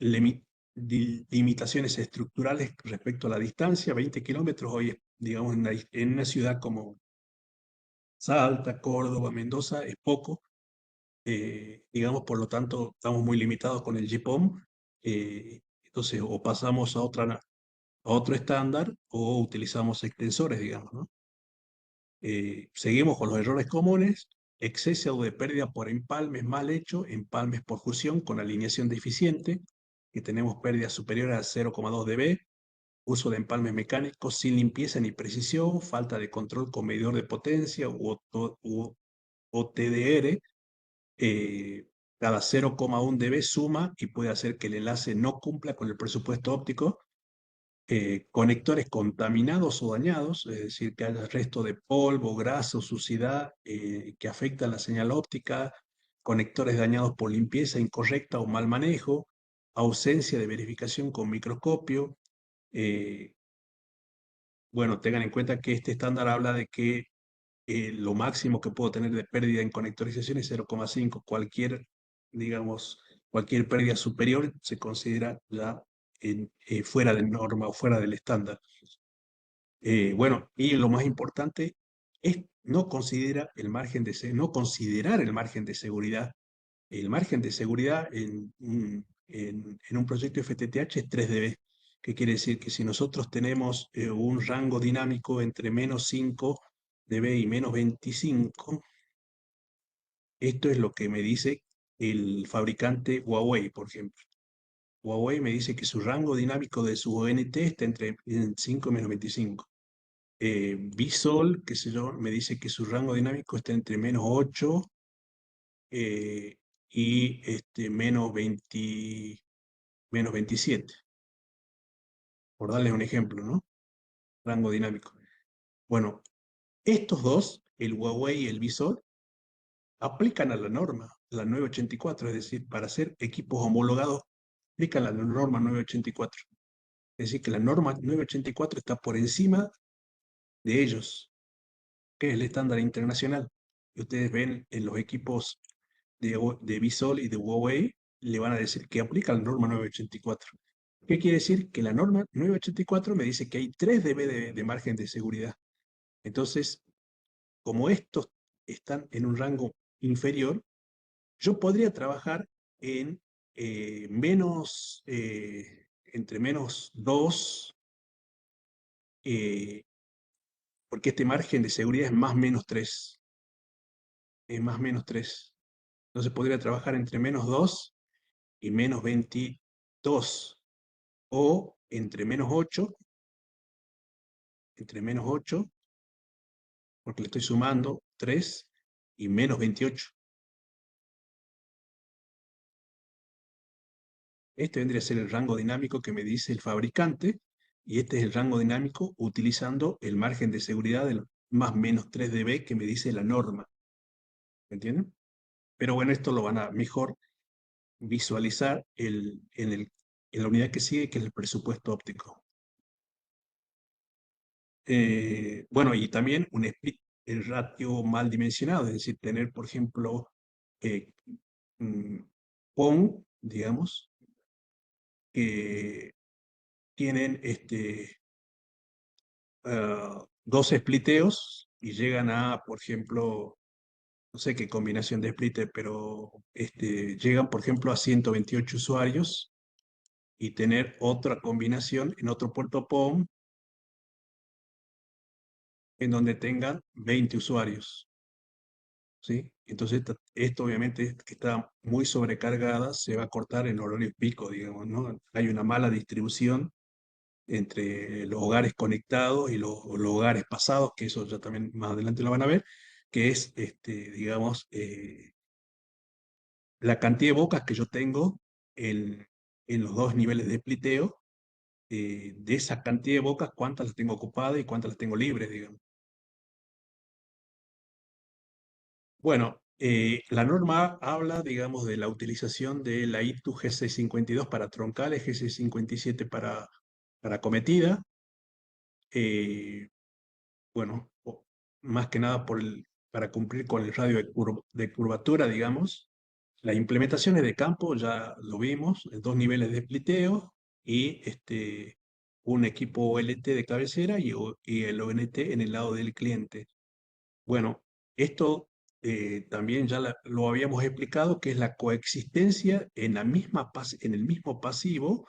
limitaciones estructurales respecto a la distancia, 20 kilómetros. Hoy, digamos, en una ciudad como Salta, Córdoba, Mendoza, es poco. Digamos, por lo tanto, estamos muy limitados con el GPON. Entonces, o pasamos a otro estándar o utilizamos extensores, digamos, ¿no? Seguimos con los errores comunes: exceso de pérdida por empalmes mal hecho, empalmes por fusión con alineación deficiente, que tenemos pérdidas superiores a 0,2 dB, uso de empalmes mecánicos sin limpieza ni precisión, falta de control con medidor de potencia o TDR. Cada 0,1 dB suma y puede hacer que el enlace no cumpla con el presupuesto óptico. Conectores contaminados o dañados, es decir, que haya resto de polvo, grasa o suciedad que afecta la señal óptica, conectores dañados por limpieza incorrecta o mal manejo, ausencia de verificación con microscopio. eh, bueno, tengan en cuenta que este estándar habla de que lo máximo que puedo tener de pérdida en conectorización es 0,5. Digamos, cualquier pérdida superior se considera ya fuera de norma o fuera del estándar. Bueno, y lo más importante es no considerar el margen de seguridad. El margen de seguridad en un proyecto FTTH es 3 dB, que quiere decir que si nosotros tenemos un rango dinámico entre menos 5 dB y menos 25, esto es lo que me dice el fabricante Huawei, por ejemplo. Huawei me dice que su rango dinámico de su ONT está entre 5 y menos 25. Visol, qué sé yo, me dice que su rango dinámico está entre menos 8 y menos 27, por darles un ejemplo, ¿no? Rango dinámico. Bueno, estos dos, el Huawei y el Visol, aplican a la norma, la 984, es decir, para hacer equipos homologados, aplican la norma 984. Es decir, que la norma 984 está por encima de ellos, que es el estándar internacional. Y ustedes ven en los equipos de Visol y de Huawei, le van a decir que aplica la norma 984. ¿Qué quiere decir? Que la norma 984 me dice que hay 3 dB de margen de seguridad. Entonces, como estos están en un rango inferior, yo podría trabajar en entre menos 2, porque este margen de seguridad es más menos 3. Es más menos 3. Entonces podría trabajar entre menos 2 y menos 22. O entre menos 8, porque le estoy sumando 3 y menos 28. Este vendría a ser el rango dinámico que me dice el fabricante, y este es el rango dinámico utilizando el margen de seguridad del más menos 3 dB que me dice la norma. ¿Me entienden? Pero bueno, esto lo van a mejor visualizar en la unidad que sigue, que es el presupuesto óptico. Bueno, y también un split el ratio mal dimensionado, es decir, tener, por ejemplo, eh, mm, PON, digamos, que tienen dos spliteos y llegan a, por ejemplo, no sé qué combinación de splitter, pero llegan, por ejemplo, a 128 usuarios, y tener otra combinación en otro puerto PON en donde tengan 20 usuarios. ¿Sí? Entonces, esto obviamente que está muy sobrecargada, se va a cortar en horarios pico, digamos, ¿no? Hay una mala distribución entre los hogares conectados y los hogares pasados, que eso ya también más adelante lo van a ver, que es, digamos, la cantidad de bocas que yo tengo en los dos niveles de spliteo. De esa cantidad de bocas, cuántas las tengo ocupadas y cuántas las tengo libres, digamos. Bueno, la norma habla, digamos, de la utilización de la I2 G652 para troncales, G657 para cometida. Bueno, más que nada para cumplir con el radio de curvatura, digamos. Las implementaciones de campo ya lo vimos, dos niveles de spliteo y un equipo OLT de cabecera y el ONT en el lado del cliente. Bueno, esto también ya lo habíamos explicado, que es la coexistencia en el mismo pasivo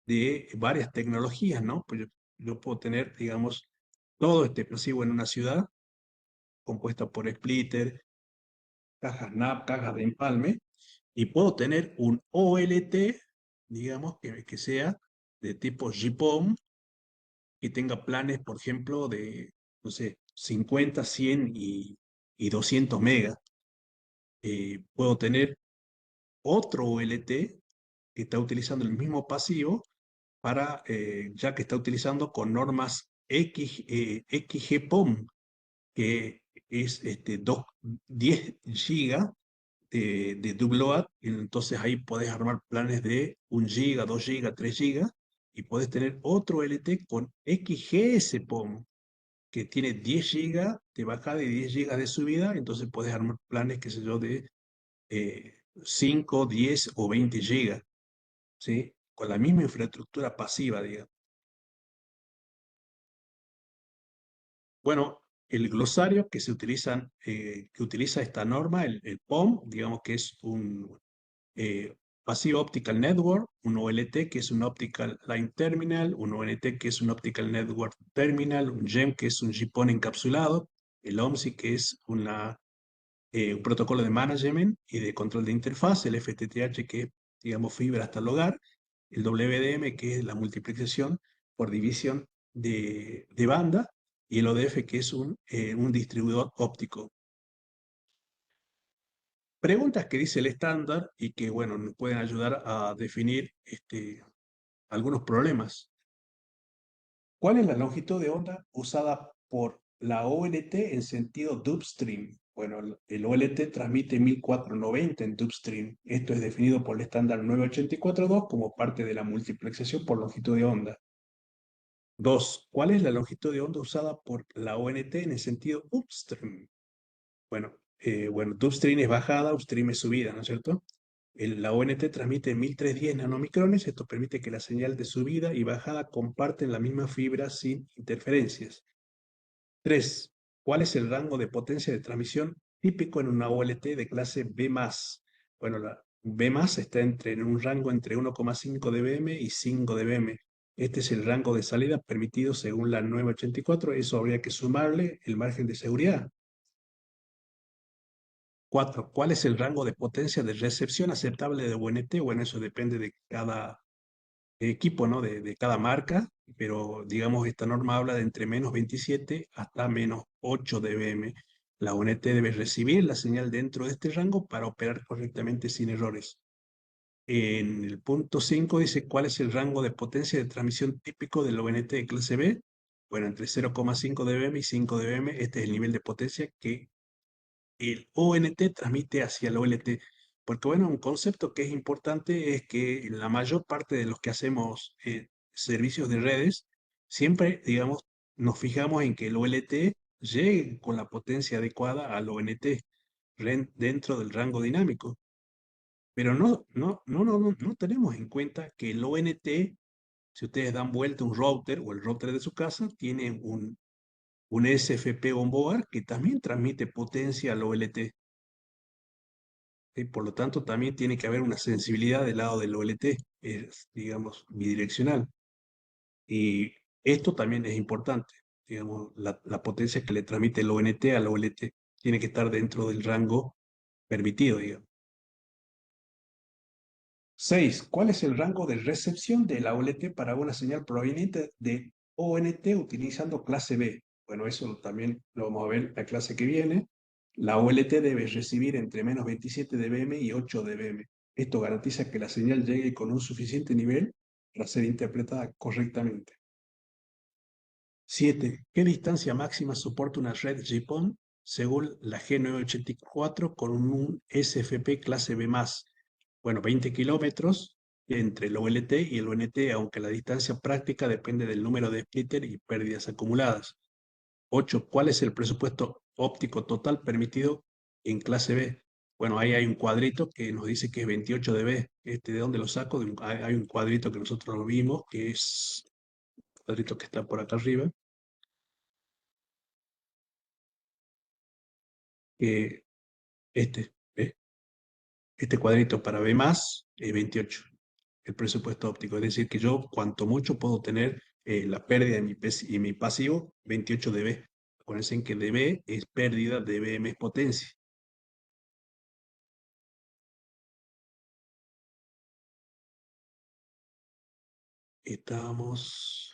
de varias tecnologías, ¿no? Pues yo puedo tener, digamos, todo este pasivo en una ciudad, compuesta por splitter, cajas NAP, cajas de empalme, y puedo tener un OLT, digamos, que sea de tipo GPON, y tenga planes, por ejemplo, de, no sé, 50, 100 y 200 megas. Puedo tener otro OLT que está utilizando el mismo pasivo para, ya que está utilizando con normas XGPON, que es 10 GB de download. Entonces ahí podés armar planes de 1 GB, 2 GB, 3 GB, y podés tener otro LT con XGS-PON, que tiene 10 GB de bajada y 10 GB de subida. Entonces podés armar planes, qué sé yo, de 5, 10 o 20 GB, ¿sí? Con la misma infraestructura pasiva, digamos. Bueno, el glosario que se utiliza, que utiliza esta norma, el POM, digamos que es un eh, Passive Optical Network, un OLT que es un Optical Line Terminal, un ONT que es un Optical Network Terminal, un GEM que es un GPON encapsulado, el OMSI que es un protocolo de management y de control de interfaz, el FTTH que es, digamos, fibra hasta el hogar, el WDM que es la multiplexación por división de banda, y el ODF que es un distribuidor óptico. Preguntas que dice el estándar y que, bueno, nos pueden ayudar a definir algunos problemas. ¿Cuál es la longitud de onda usada por la OLT en sentido dupstream? Bueno, el OLT transmite 1490 en dupstream. Esto es definido por el estándar 9842 como parte de la multiplexación por longitud de onda. 2. ¿Cuál es la longitud de onda usada por la ONT en el sentido upstream? Bueno, dupstream es bajada, upstream es subida, ¿no es cierto? La ONT transmite 1310 nanomicrones. Esto permite que la señal de subida y bajada comparten la misma fibra sin interferencias. 3. ¿Cuál es el rango de potencia de transmisión típico en una OLT de clase B+? Bueno, la B+ está en un rango entre 1,5 dBm y 5 dBm. Este es el rango de salida permitido según la 984. Eso habría que sumarle el margen de seguridad. 4. ¿Cuál es el rango de potencia de recepción aceptable de ONT? Bueno, eso depende de cada equipo, ¿no? De cada marca, pero digamos, esta norma habla de entre menos 27 hasta menos 8 dBm. La ONT debe recibir la señal dentro de este rango para operar correctamente sin errores. En el punto 5 dice, ¿cuál es el rango de potencia de transmisión típico del ONT de clase B? Bueno, entre 0,5 dBm y 5 dBm. Este es el nivel de potencia que el ONT transmite hacia el OLT. Porque, bueno, un concepto que es importante es que la mayor parte de los que hacemos servicios de redes, siempre, digamos, nos fijamos en que el OLT llegue con la potencia adecuada al ONT dentro del rango dinámico. Pero no tenemos en cuenta que el ONT, si ustedes dan vuelta un router o el router de su casa, tiene un SFP onboard que también transmite potencia al OLT. Por lo tanto, también tiene que haber una sensibilidad del lado del OLT, es, digamos, bidireccional. Y esto también es importante, digamos, la potencia que le transmite el ONT al OLT tiene que estar dentro del rango permitido, digamos. 6. ¿Cuál es el rango de recepción de la OLT para una señal proveniente de ONT utilizando clase B? Bueno, eso también lo vamos a ver en la clase que viene. La OLT debe recibir entre menos 27 dBm y 8 dBm. Esto garantiza que la señal llegue con un suficiente nivel para ser interpretada correctamente. 7. ¿Qué distancia máxima soporta una red GPON según la G984 con un SFP clase B+? Bueno, 20 kilómetros entre el OLT y el ONT, aunque la distancia práctica depende del número de splitter y pérdidas acumuladas. 8. ¿Cuál es el presupuesto óptico total permitido en clase B? Bueno, ahí hay un cuadrito que nos dice que es 28 dB. ¿De dónde lo saco? Hay un cuadrito que nosotros lo vimos, que es el cuadrito que está por acá arriba, que ¿ves? Este cuadrito para B+, es 28, el presupuesto óptico. Es decir, que yo cuanto mucho puedo tener la pérdida de mi pasivo 28 dB. Acuérdense en que dB es pérdida, dBm es potencia. Estamos...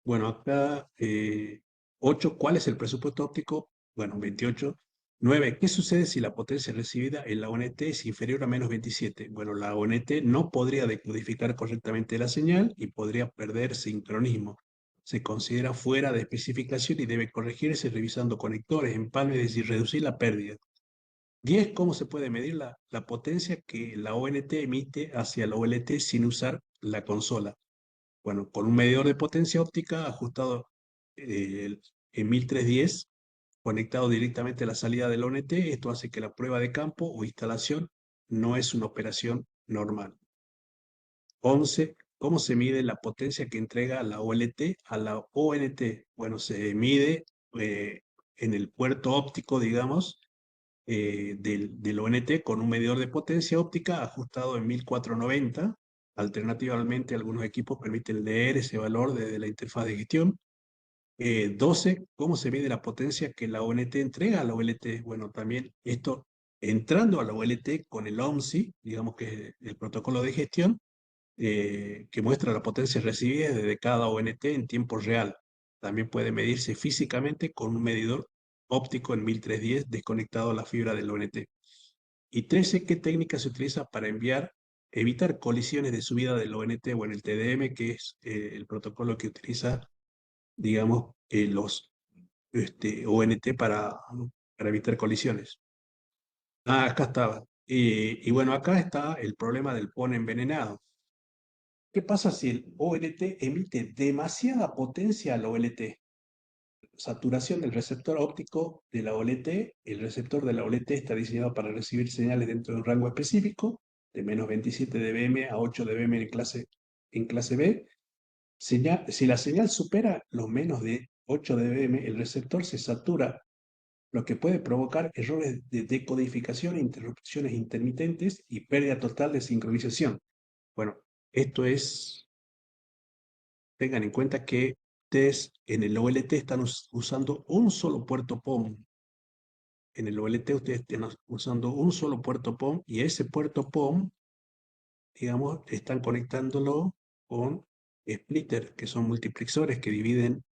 Bueno, acá 8, ¿cuál es el presupuesto óptico? Bueno, 28. 9, ¿qué sucede si la potencia recibida en la ONT es inferior a menos 27? Bueno, la ONT no podría decodificar correctamente la señal y podría perder sincronismo. Se considera fuera de especificación y debe corregirse revisando conectores, empalmes, es decir, reducir la pérdida. 10, ¿cómo se puede medir la potencia que la ONT emite hacia la OLT sin usar la consola? Bueno, con un medidor de potencia óptica ajustado en 1310, conectado directamente a la salida del ONT, esto hace que la prueba de campo o instalación no es una operación normal. 11, ¿cómo se mide la potencia que entrega la OLT a la ONT? Bueno, se mide en el puerto óptico, digamos, del ONT con un medidor de potencia óptica ajustado en 1490. Alternativamente, algunos equipos permiten leer ese valor desde la interfaz de gestión. 12, ¿cómo se mide la potencia que la ONT entrega a la OLT? Bueno, también esto entrando a la OLT con el OMSI, digamos que es el protocolo de gestión, que muestra la potencia recibida desde cada ONT en tiempo real. También puede medirse físicamente con un medidor óptico en 1310 desconectado a la fibra del ONT. Y 13, ¿qué técnica se utiliza para evitar colisiones de subida del ONT o en el TDM, que es el protocolo que utiliza, digamos, los ONT para evitar colisiones? Ah, acá estaba. Y bueno, acá está el problema del PON envenenado. ¿Qué pasa si el OLT emite demasiada potencia al OLT? Saturación del receptor óptico de la OLT. El receptor de la OLT está diseñado para recibir señales dentro de un rango específico, de menos 27 dBm a 8 dBm en clase B. Si la señal supera los menos de 8 dBm, el receptor se satura, lo que puede provocar errores de decodificación, interrupciones intermitentes y pérdida total de sincronización. Bueno, esto es, tengan en cuenta que ustedes en el OLT están usando un solo puerto POM. En el OLT ustedes están usando un solo puerto POM y ese puerto POM, digamos, están conectándolo con splitter, que son multiplexores que dividen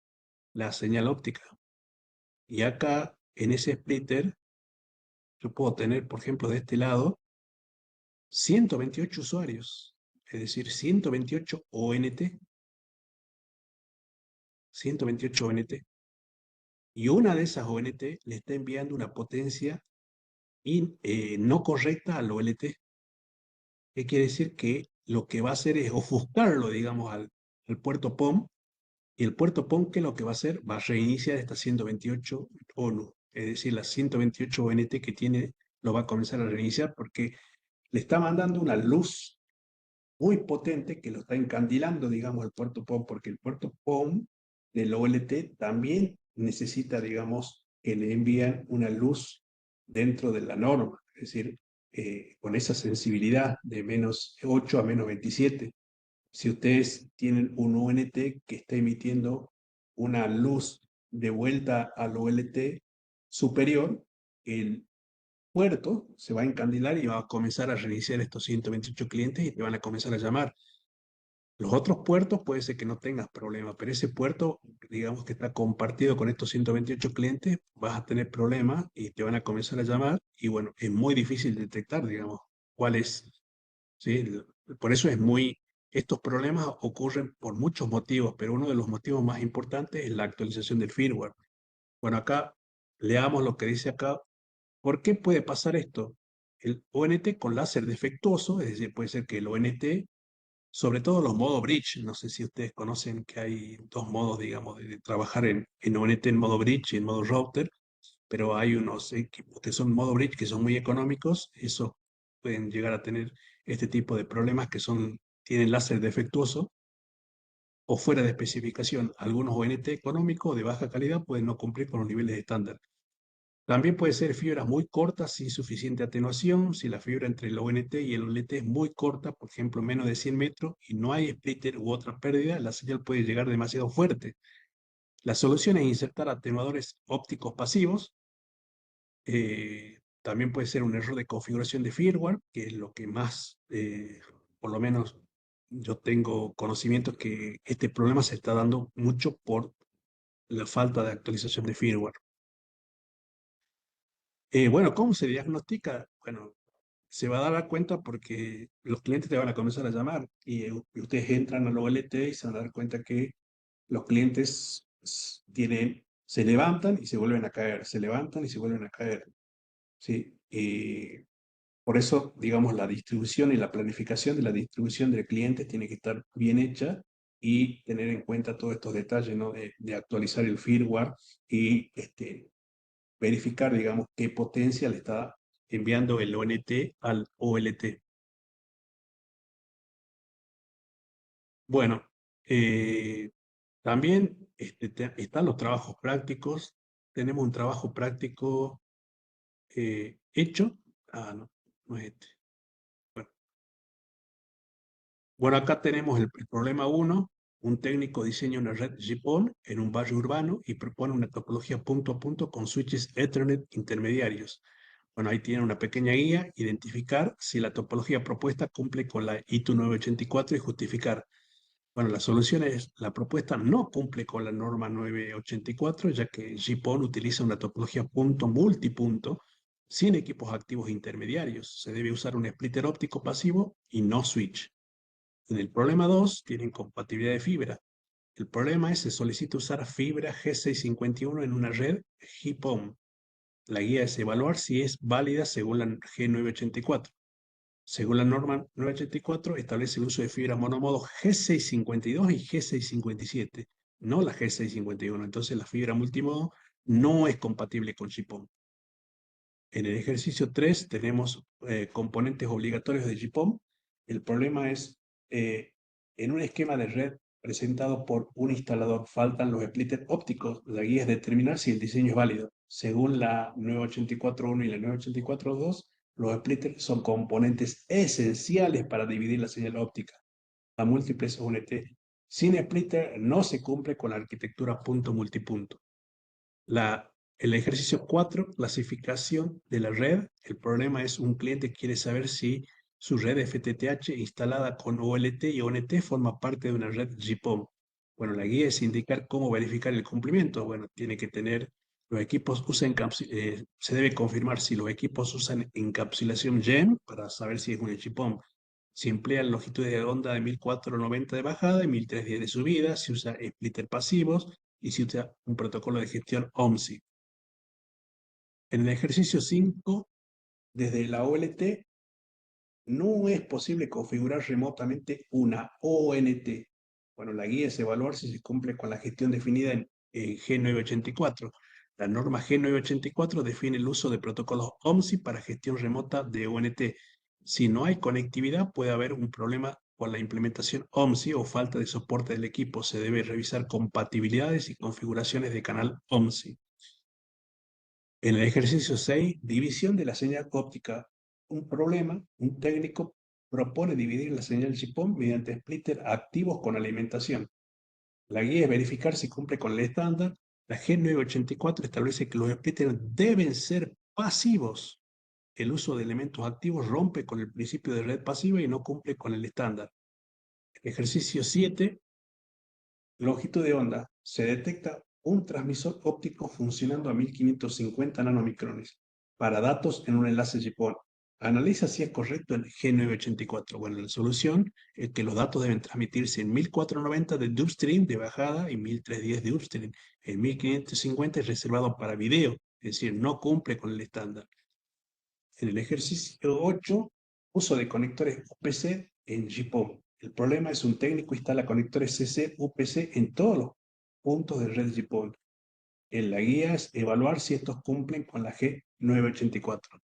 la señal óptica. Y acá, en ese splitter, yo puedo tener, por ejemplo, de este lado, 128 usuarios, es decir, 128 ONT, 128 ONT. Y una de esas ONT le está enviando una potencia no correcta al OLT. ¿Qué quiere decir? Que lo que va a hacer es ofuscarlo, digamos, al puerto POM, y el puerto POM, ¿qué es lo que va a hacer? Va a reiniciar estas 128 ONU, es decir, las 128 ONT que tiene, lo va a comenzar a reiniciar porque le está mandando una luz muy potente que lo está encandilando, digamos, el puerto POM, porque el puerto POM del OLT también necesita, digamos, que le envíen una luz dentro de la norma, es decir, con esa sensibilidad de menos 8 a menos 27. Si ustedes tienen un ONT que está emitiendo una luz de vuelta al OLT superior, el puerto se va a encandilar y va a comenzar a reiniciar estos 128 clientes y te van a comenzar a llamar. Los otros puertos puede ser que no tengas problema, pero ese puerto, digamos que está compartido con estos 128 clientes, vas a tener problemas y te van a comenzar a llamar y bueno, es muy difícil detectar, digamos, cuál es, ¿sí? Por eso es muy, estos problemas ocurren por muchos motivos, pero uno de los motivos más importantes es la actualización del firmware. Bueno, acá leamos lo que dice acá. ¿Por qué puede pasar esto? El ONT con láser defectuoso, es decir, puede ser que el ONT, sobre todo los modos bridge, no sé si ustedes conocen que hay dos modos, digamos, de trabajar en ONT en modo bridge y en modo router, pero hay unos equipos que son modo bridge que son muy económicos, esos pueden llegar a tener este tipo de problemas que tienen láser defectuoso o fuera de especificación. Algunos ONT económicos de baja calidad pueden no cumplir con los niveles estándar. También puede ser fibras muy cortas sin suficiente atenuación. Si la fibra entre el ONT y el OLT es muy corta, por ejemplo, menos de 100 metros, y no hay splitter u otra pérdida, la señal puede llegar demasiado fuerte. La solución es insertar atenuadores ópticos pasivos. También puede ser un error de configuración de firmware, que es lo que más, por lo menos yo tengo conocimiento que este problema se está dando mucho por la falta de actualización de firmware. Bueno, ¿cómo se diagnostica? Bueno, se va a dar cuenta porque los clientes te van a comenzar a llamar y ustedes entran al OLT y se van a dar cuenta que los clientes se levantan y se vuelven a caer, se levantan y se vuelven a caer, ¿sí? Por eso, digamos, la distribución y la planificación de la distribución del cliente tiene que estar bien hecha y tener en cuenta todos estos detalles, ¿no? De actualizar el firmware y verificar, digamos, qué potencia le está enviando el ONT al OLT. Bueno, también están los trabajos prácticos. Tenemos un trabajo práctico hecho. Ah, no, no es este. Bueno, bueno, acá tenemos el problema uno. Un técnico diseña una red GPON en un barrio urbano y propone una topología punto a punto con switches Ethernet intermediarios. Bueno, ahí tiene una pequeña guía, identificar si la topología propuesta cumple con la ITU 984 y justificar. Bueno, la solución es, la propuesta no cumple con la norma 984, ya que GPON utiliza una topología punto multipunto sin equipos activos intermediarios. Se debe usar un splitter óptico pasivo y no switch. En el problema 2 tienen compatibilidad de fibra. El problema es, se solicita usar fibra G651 en una red GPON. La guía es evaluar si es válida según la G984. Según la norma 984, establece el uso de fibras monomodo G652 y G657, no la G651. Entonces la fibra multimodo no es compatible con GPON. En el ejercicio 3 tenemos componentes obligatorios de GPON. El problema es, en un esquema de red presentado por un instalador faltan los splitters ópticos. La guía es determinar si el diseño es válido. Según la 984.1 y la 984.2, los splitters son componentes esenciales para dividir la señal óptica a múltiples UNT. Sin splitter no se cumple con la arquitectura punto multipunto. El ejercicio 4, clasificación de la red. El problema es un cliente quiere saber si su red FTTH instalada con OLT y ONT forma parte de una red GPON. Bueno, la guía es indicar cómo verificar el cumplimiento. Bueno, tiene que tener, los equipos usan, se debe confirmar si los equipos usan encapsulación GEM para saber si es un GPON. Si emplean longitud de onda de 1490 de bajada y 1310 de subida, si usa splitter pasivos y si usa un protocolo de gestión OMSI. En el ejercicio 5, desde la OLT, no es posible configurar remotamente una ONT. Bueno, la guía es evaluar si se cumple con la gestión definida en G984. La norma G984 define el uso de protocolos OMSI para gestión remota de ONT. Si no hay conectividad, puede haber un problema con la implementación OMSI o falta de soporte del equipo. Se debe revisar compatibilidades y configuraciones de canal OMSI. En el ejercicio 6, división de la señal óptica. Un problema, un técnico propone dividir la señal GPON mediante splitter activos con alimentación. La guía es verificar si cumple con el estándar. La G984 establece que los splitters deben ser pasivos. El uso de elementos activos rompe con el principio de red pasiva y no cumple con el estándar. Ejercicio 7, longitud de onda. Se detecta un transmisor óptico funcionando a 1550 nanomicrones para datos en un enlace GPON. Analiza si es correcto el G984. Bueno, la solución es que los datos deben transmitirse en 1490 de upstream de bajada y 1310 de upstream. El 1550 es reservado para video, es decir, no cumple con el estándar. En el ejercicio 8, uso de conectores UPC en GPON. El problema es un técnico instala conectores CC UPC en todos los puntos de red GPON. En la guía es evaluar si estos cumplen con la G984.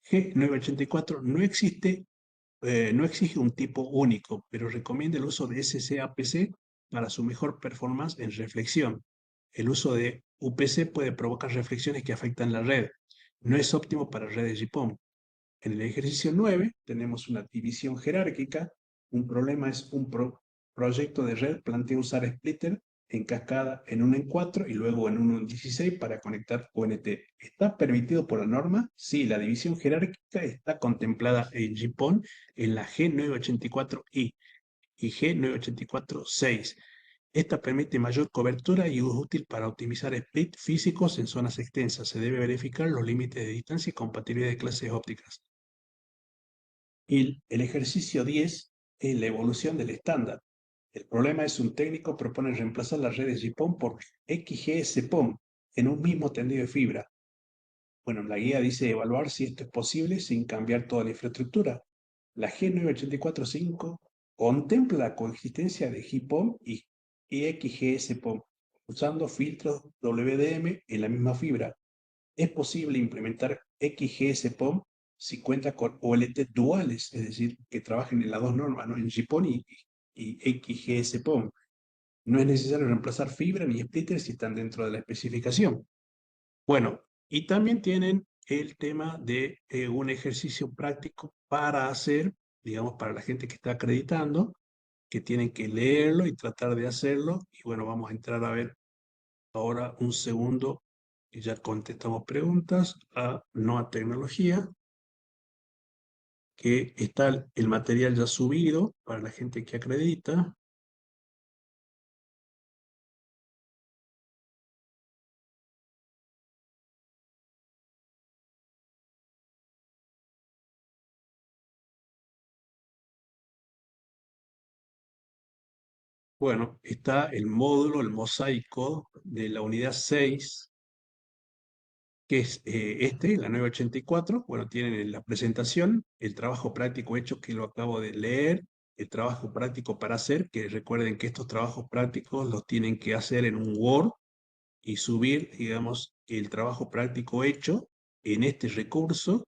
G984 no exige un tipo único, pero recomienda el uso de SC-APC para su mejor performance en reflexión. El uso de UPC puede provocar reflexiones que afectan la red. No es óptimo para redes GPON. En el ejercicio 9 tenemos una división jerárquica. Un problema es un proyecto de red plantea usar splitter en cascada en 1 en 4 y luego en 1 en 16 para conectar ONT. ¿Está permitido por la norma? Sí, la división jerárquica está contemplada en GPON en la G984i y G984-6. Esta permite mayor cobertura y es útil para optimizar split físicos en zonas extensas. Se debe verificar los límites de distancia y compatibilidad de clases ópticas. El ejercicio 10 es la evolución del estándar. El problema es un técnico propone reemplazar las redes GPON por XGS-PON en un mismo tendido de fibra. Bueno, la guía dice evaluar si esto es posible sin cambiar toda la infraestructura. La G984.5 contempla la coexistencia de GPON y XGS-PON usando filtros WDM en la misma fibra. Es posible implementar XGS-PON si cuenta con OLT duales, es decir, que trabajen en las dos normas, ¿no? En GPON y XGS-PON. No es necesario reemplazar fibra ni splitters si están dentro de la especificación. Bueno, y también tienen el tema de un ejercicio práctico para hacer, digamos, para la gente que está acreditando, que tienen que leerlo y tratar de hacerlo. Y bueno, vamos a entrar a ver ahora un segundo y ya contestamos preguntas a Noa Tecnología, que está el material ya subido para la gente que acredita. Bueno, está el módulo, el mosaico de la unidad 6, que es la 984. Bueno, tienen en la presentación el trabajo práctico hecho que lo acabo de leer, el trabajo práctico para hacer, que recuerden que estos trabajos prácticos los tienen que hacer en un Word y subir, digamos, el trabajo práctico hecho en este recurso.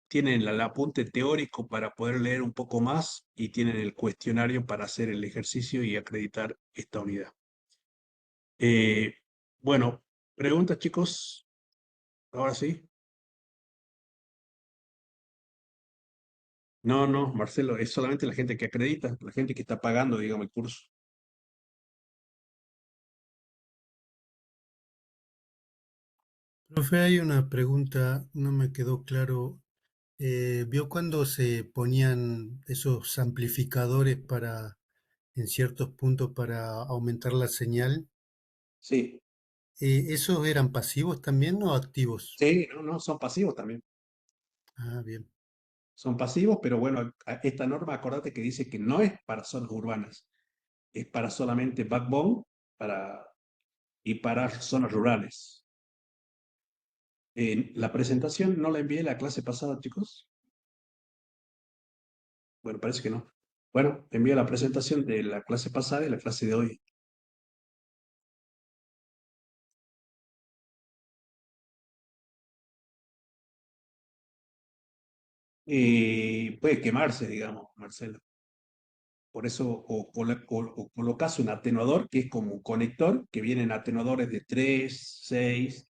Tienen el apunte teórico para poder leer un poco más y tienen el cuestionario para hacer el ejercicio y acreditar esta unidad. Eh, bueno, preguntas, chicos. Ahora sí. No, no, Marcelo, es solamente la gente que acredita, la gente que está pagando, digamos, el curso. Profe, hay una pregunta, no me quedó claro. ¿Vio cuando se ponían esos amplificadores en ciertos puntos para aumentar la señal? Sí, ¿Esos eran pasivos también o activos? sí, no, no, son pasivos también. Ah, bien. Son pasivos, pero bueno, esta norma, acordate que dice que no es para zonas urbanas, es para solamente backbone para, y para zonas rurales. La presentación no la envié la clase pasada, chicos. Bueno, parece que no. Bueno, envío la presentación de la clase pasada y la clase de hoy. Puede quemarse, digamos, Marcelo. Por eso, o colocas un atenuador que es como un conector, que vienen atenuadores de 3, 6.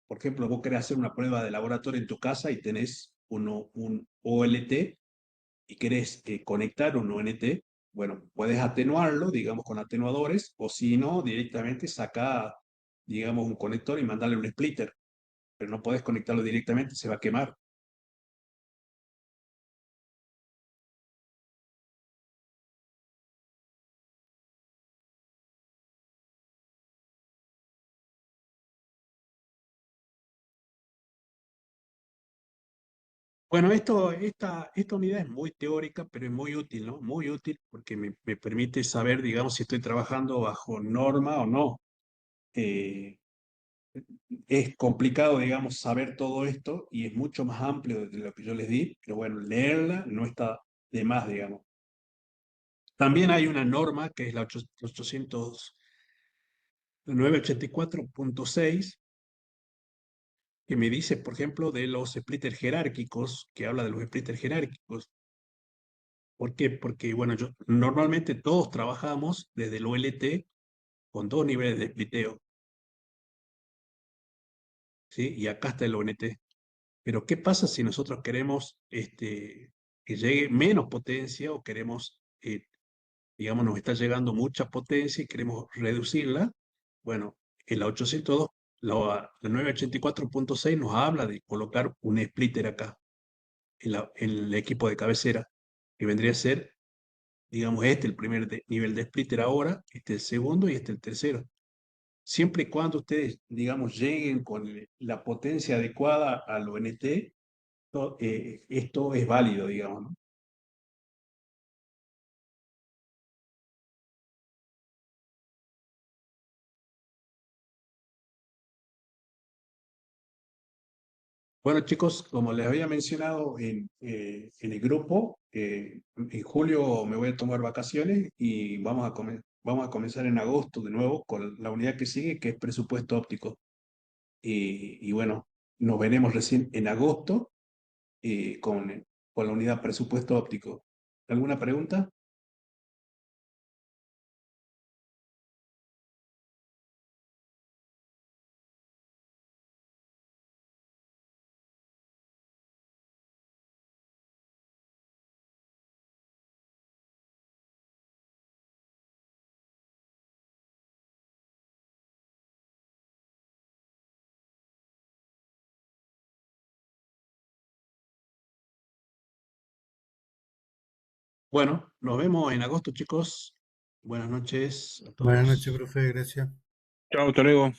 Por ejemplo, vos querés hacer una prueba de laboratorio en tu casa y tenés un OLT y querés conectar un ONT. Bueno, puedes atenuarlo, digamos, con atenuadores, o si no, directamente saca, digamos, un conector y mandarle un splitter, pero no podés conectarlo directamente, se va a quemar. Bueno, esta unidad es muy teórica, pero es muy útil, ¿no? Muy útil porque me permite saber, digamos, si estoy trabajando bajo norma o no. Eh, es complicado, digamos, saber todo esto y es mucho más amplio de lo que yo les di, pero bueno, leerla no está de más, digamos. También hay una norma que es la 984.6 que me dice, por ejemplo, de los splitters jerárquicos, que habla de los splitters jerárquicos. ¿Por qué? Porque, bueno, normalmente todos trabajamos desde el OLT con dos niveles de spliteo, ¿sí? Y acá está el ONT. Pero, ¿qué pasa si nosotros queremos que llegue menos potencia o queremos digamos, nos está llegando mucha potencia y queremos reducirla. Bueno, en la 802, la 984.6 nos habla de colocar un splitter acá, en el equipo de cabecera, que vendría a ser, digamos, este el primer nivel de splitter ahora, este el segundo y este el tercero. Siempre y cuando ustedes, digamos, lleguen con la potencia adecuada al ONT, esto es válido, digamos, ¿no? Bueno, chicos, como les había mencionado en el grupo, en julio me voy a tomar vacaciones y vamos a comenzar en agosto de nuevo con la unidad que sigue, que es presupuesto óptico. Y bueno, nos veremos recién en agosto con la unidad presupuesto óptico. ¿Alguna pregunta? Bueno, nos vemos en agosto, chicos. Buenas noches a Buenas noches, todos. profe, gracias. Chao, hasta luego.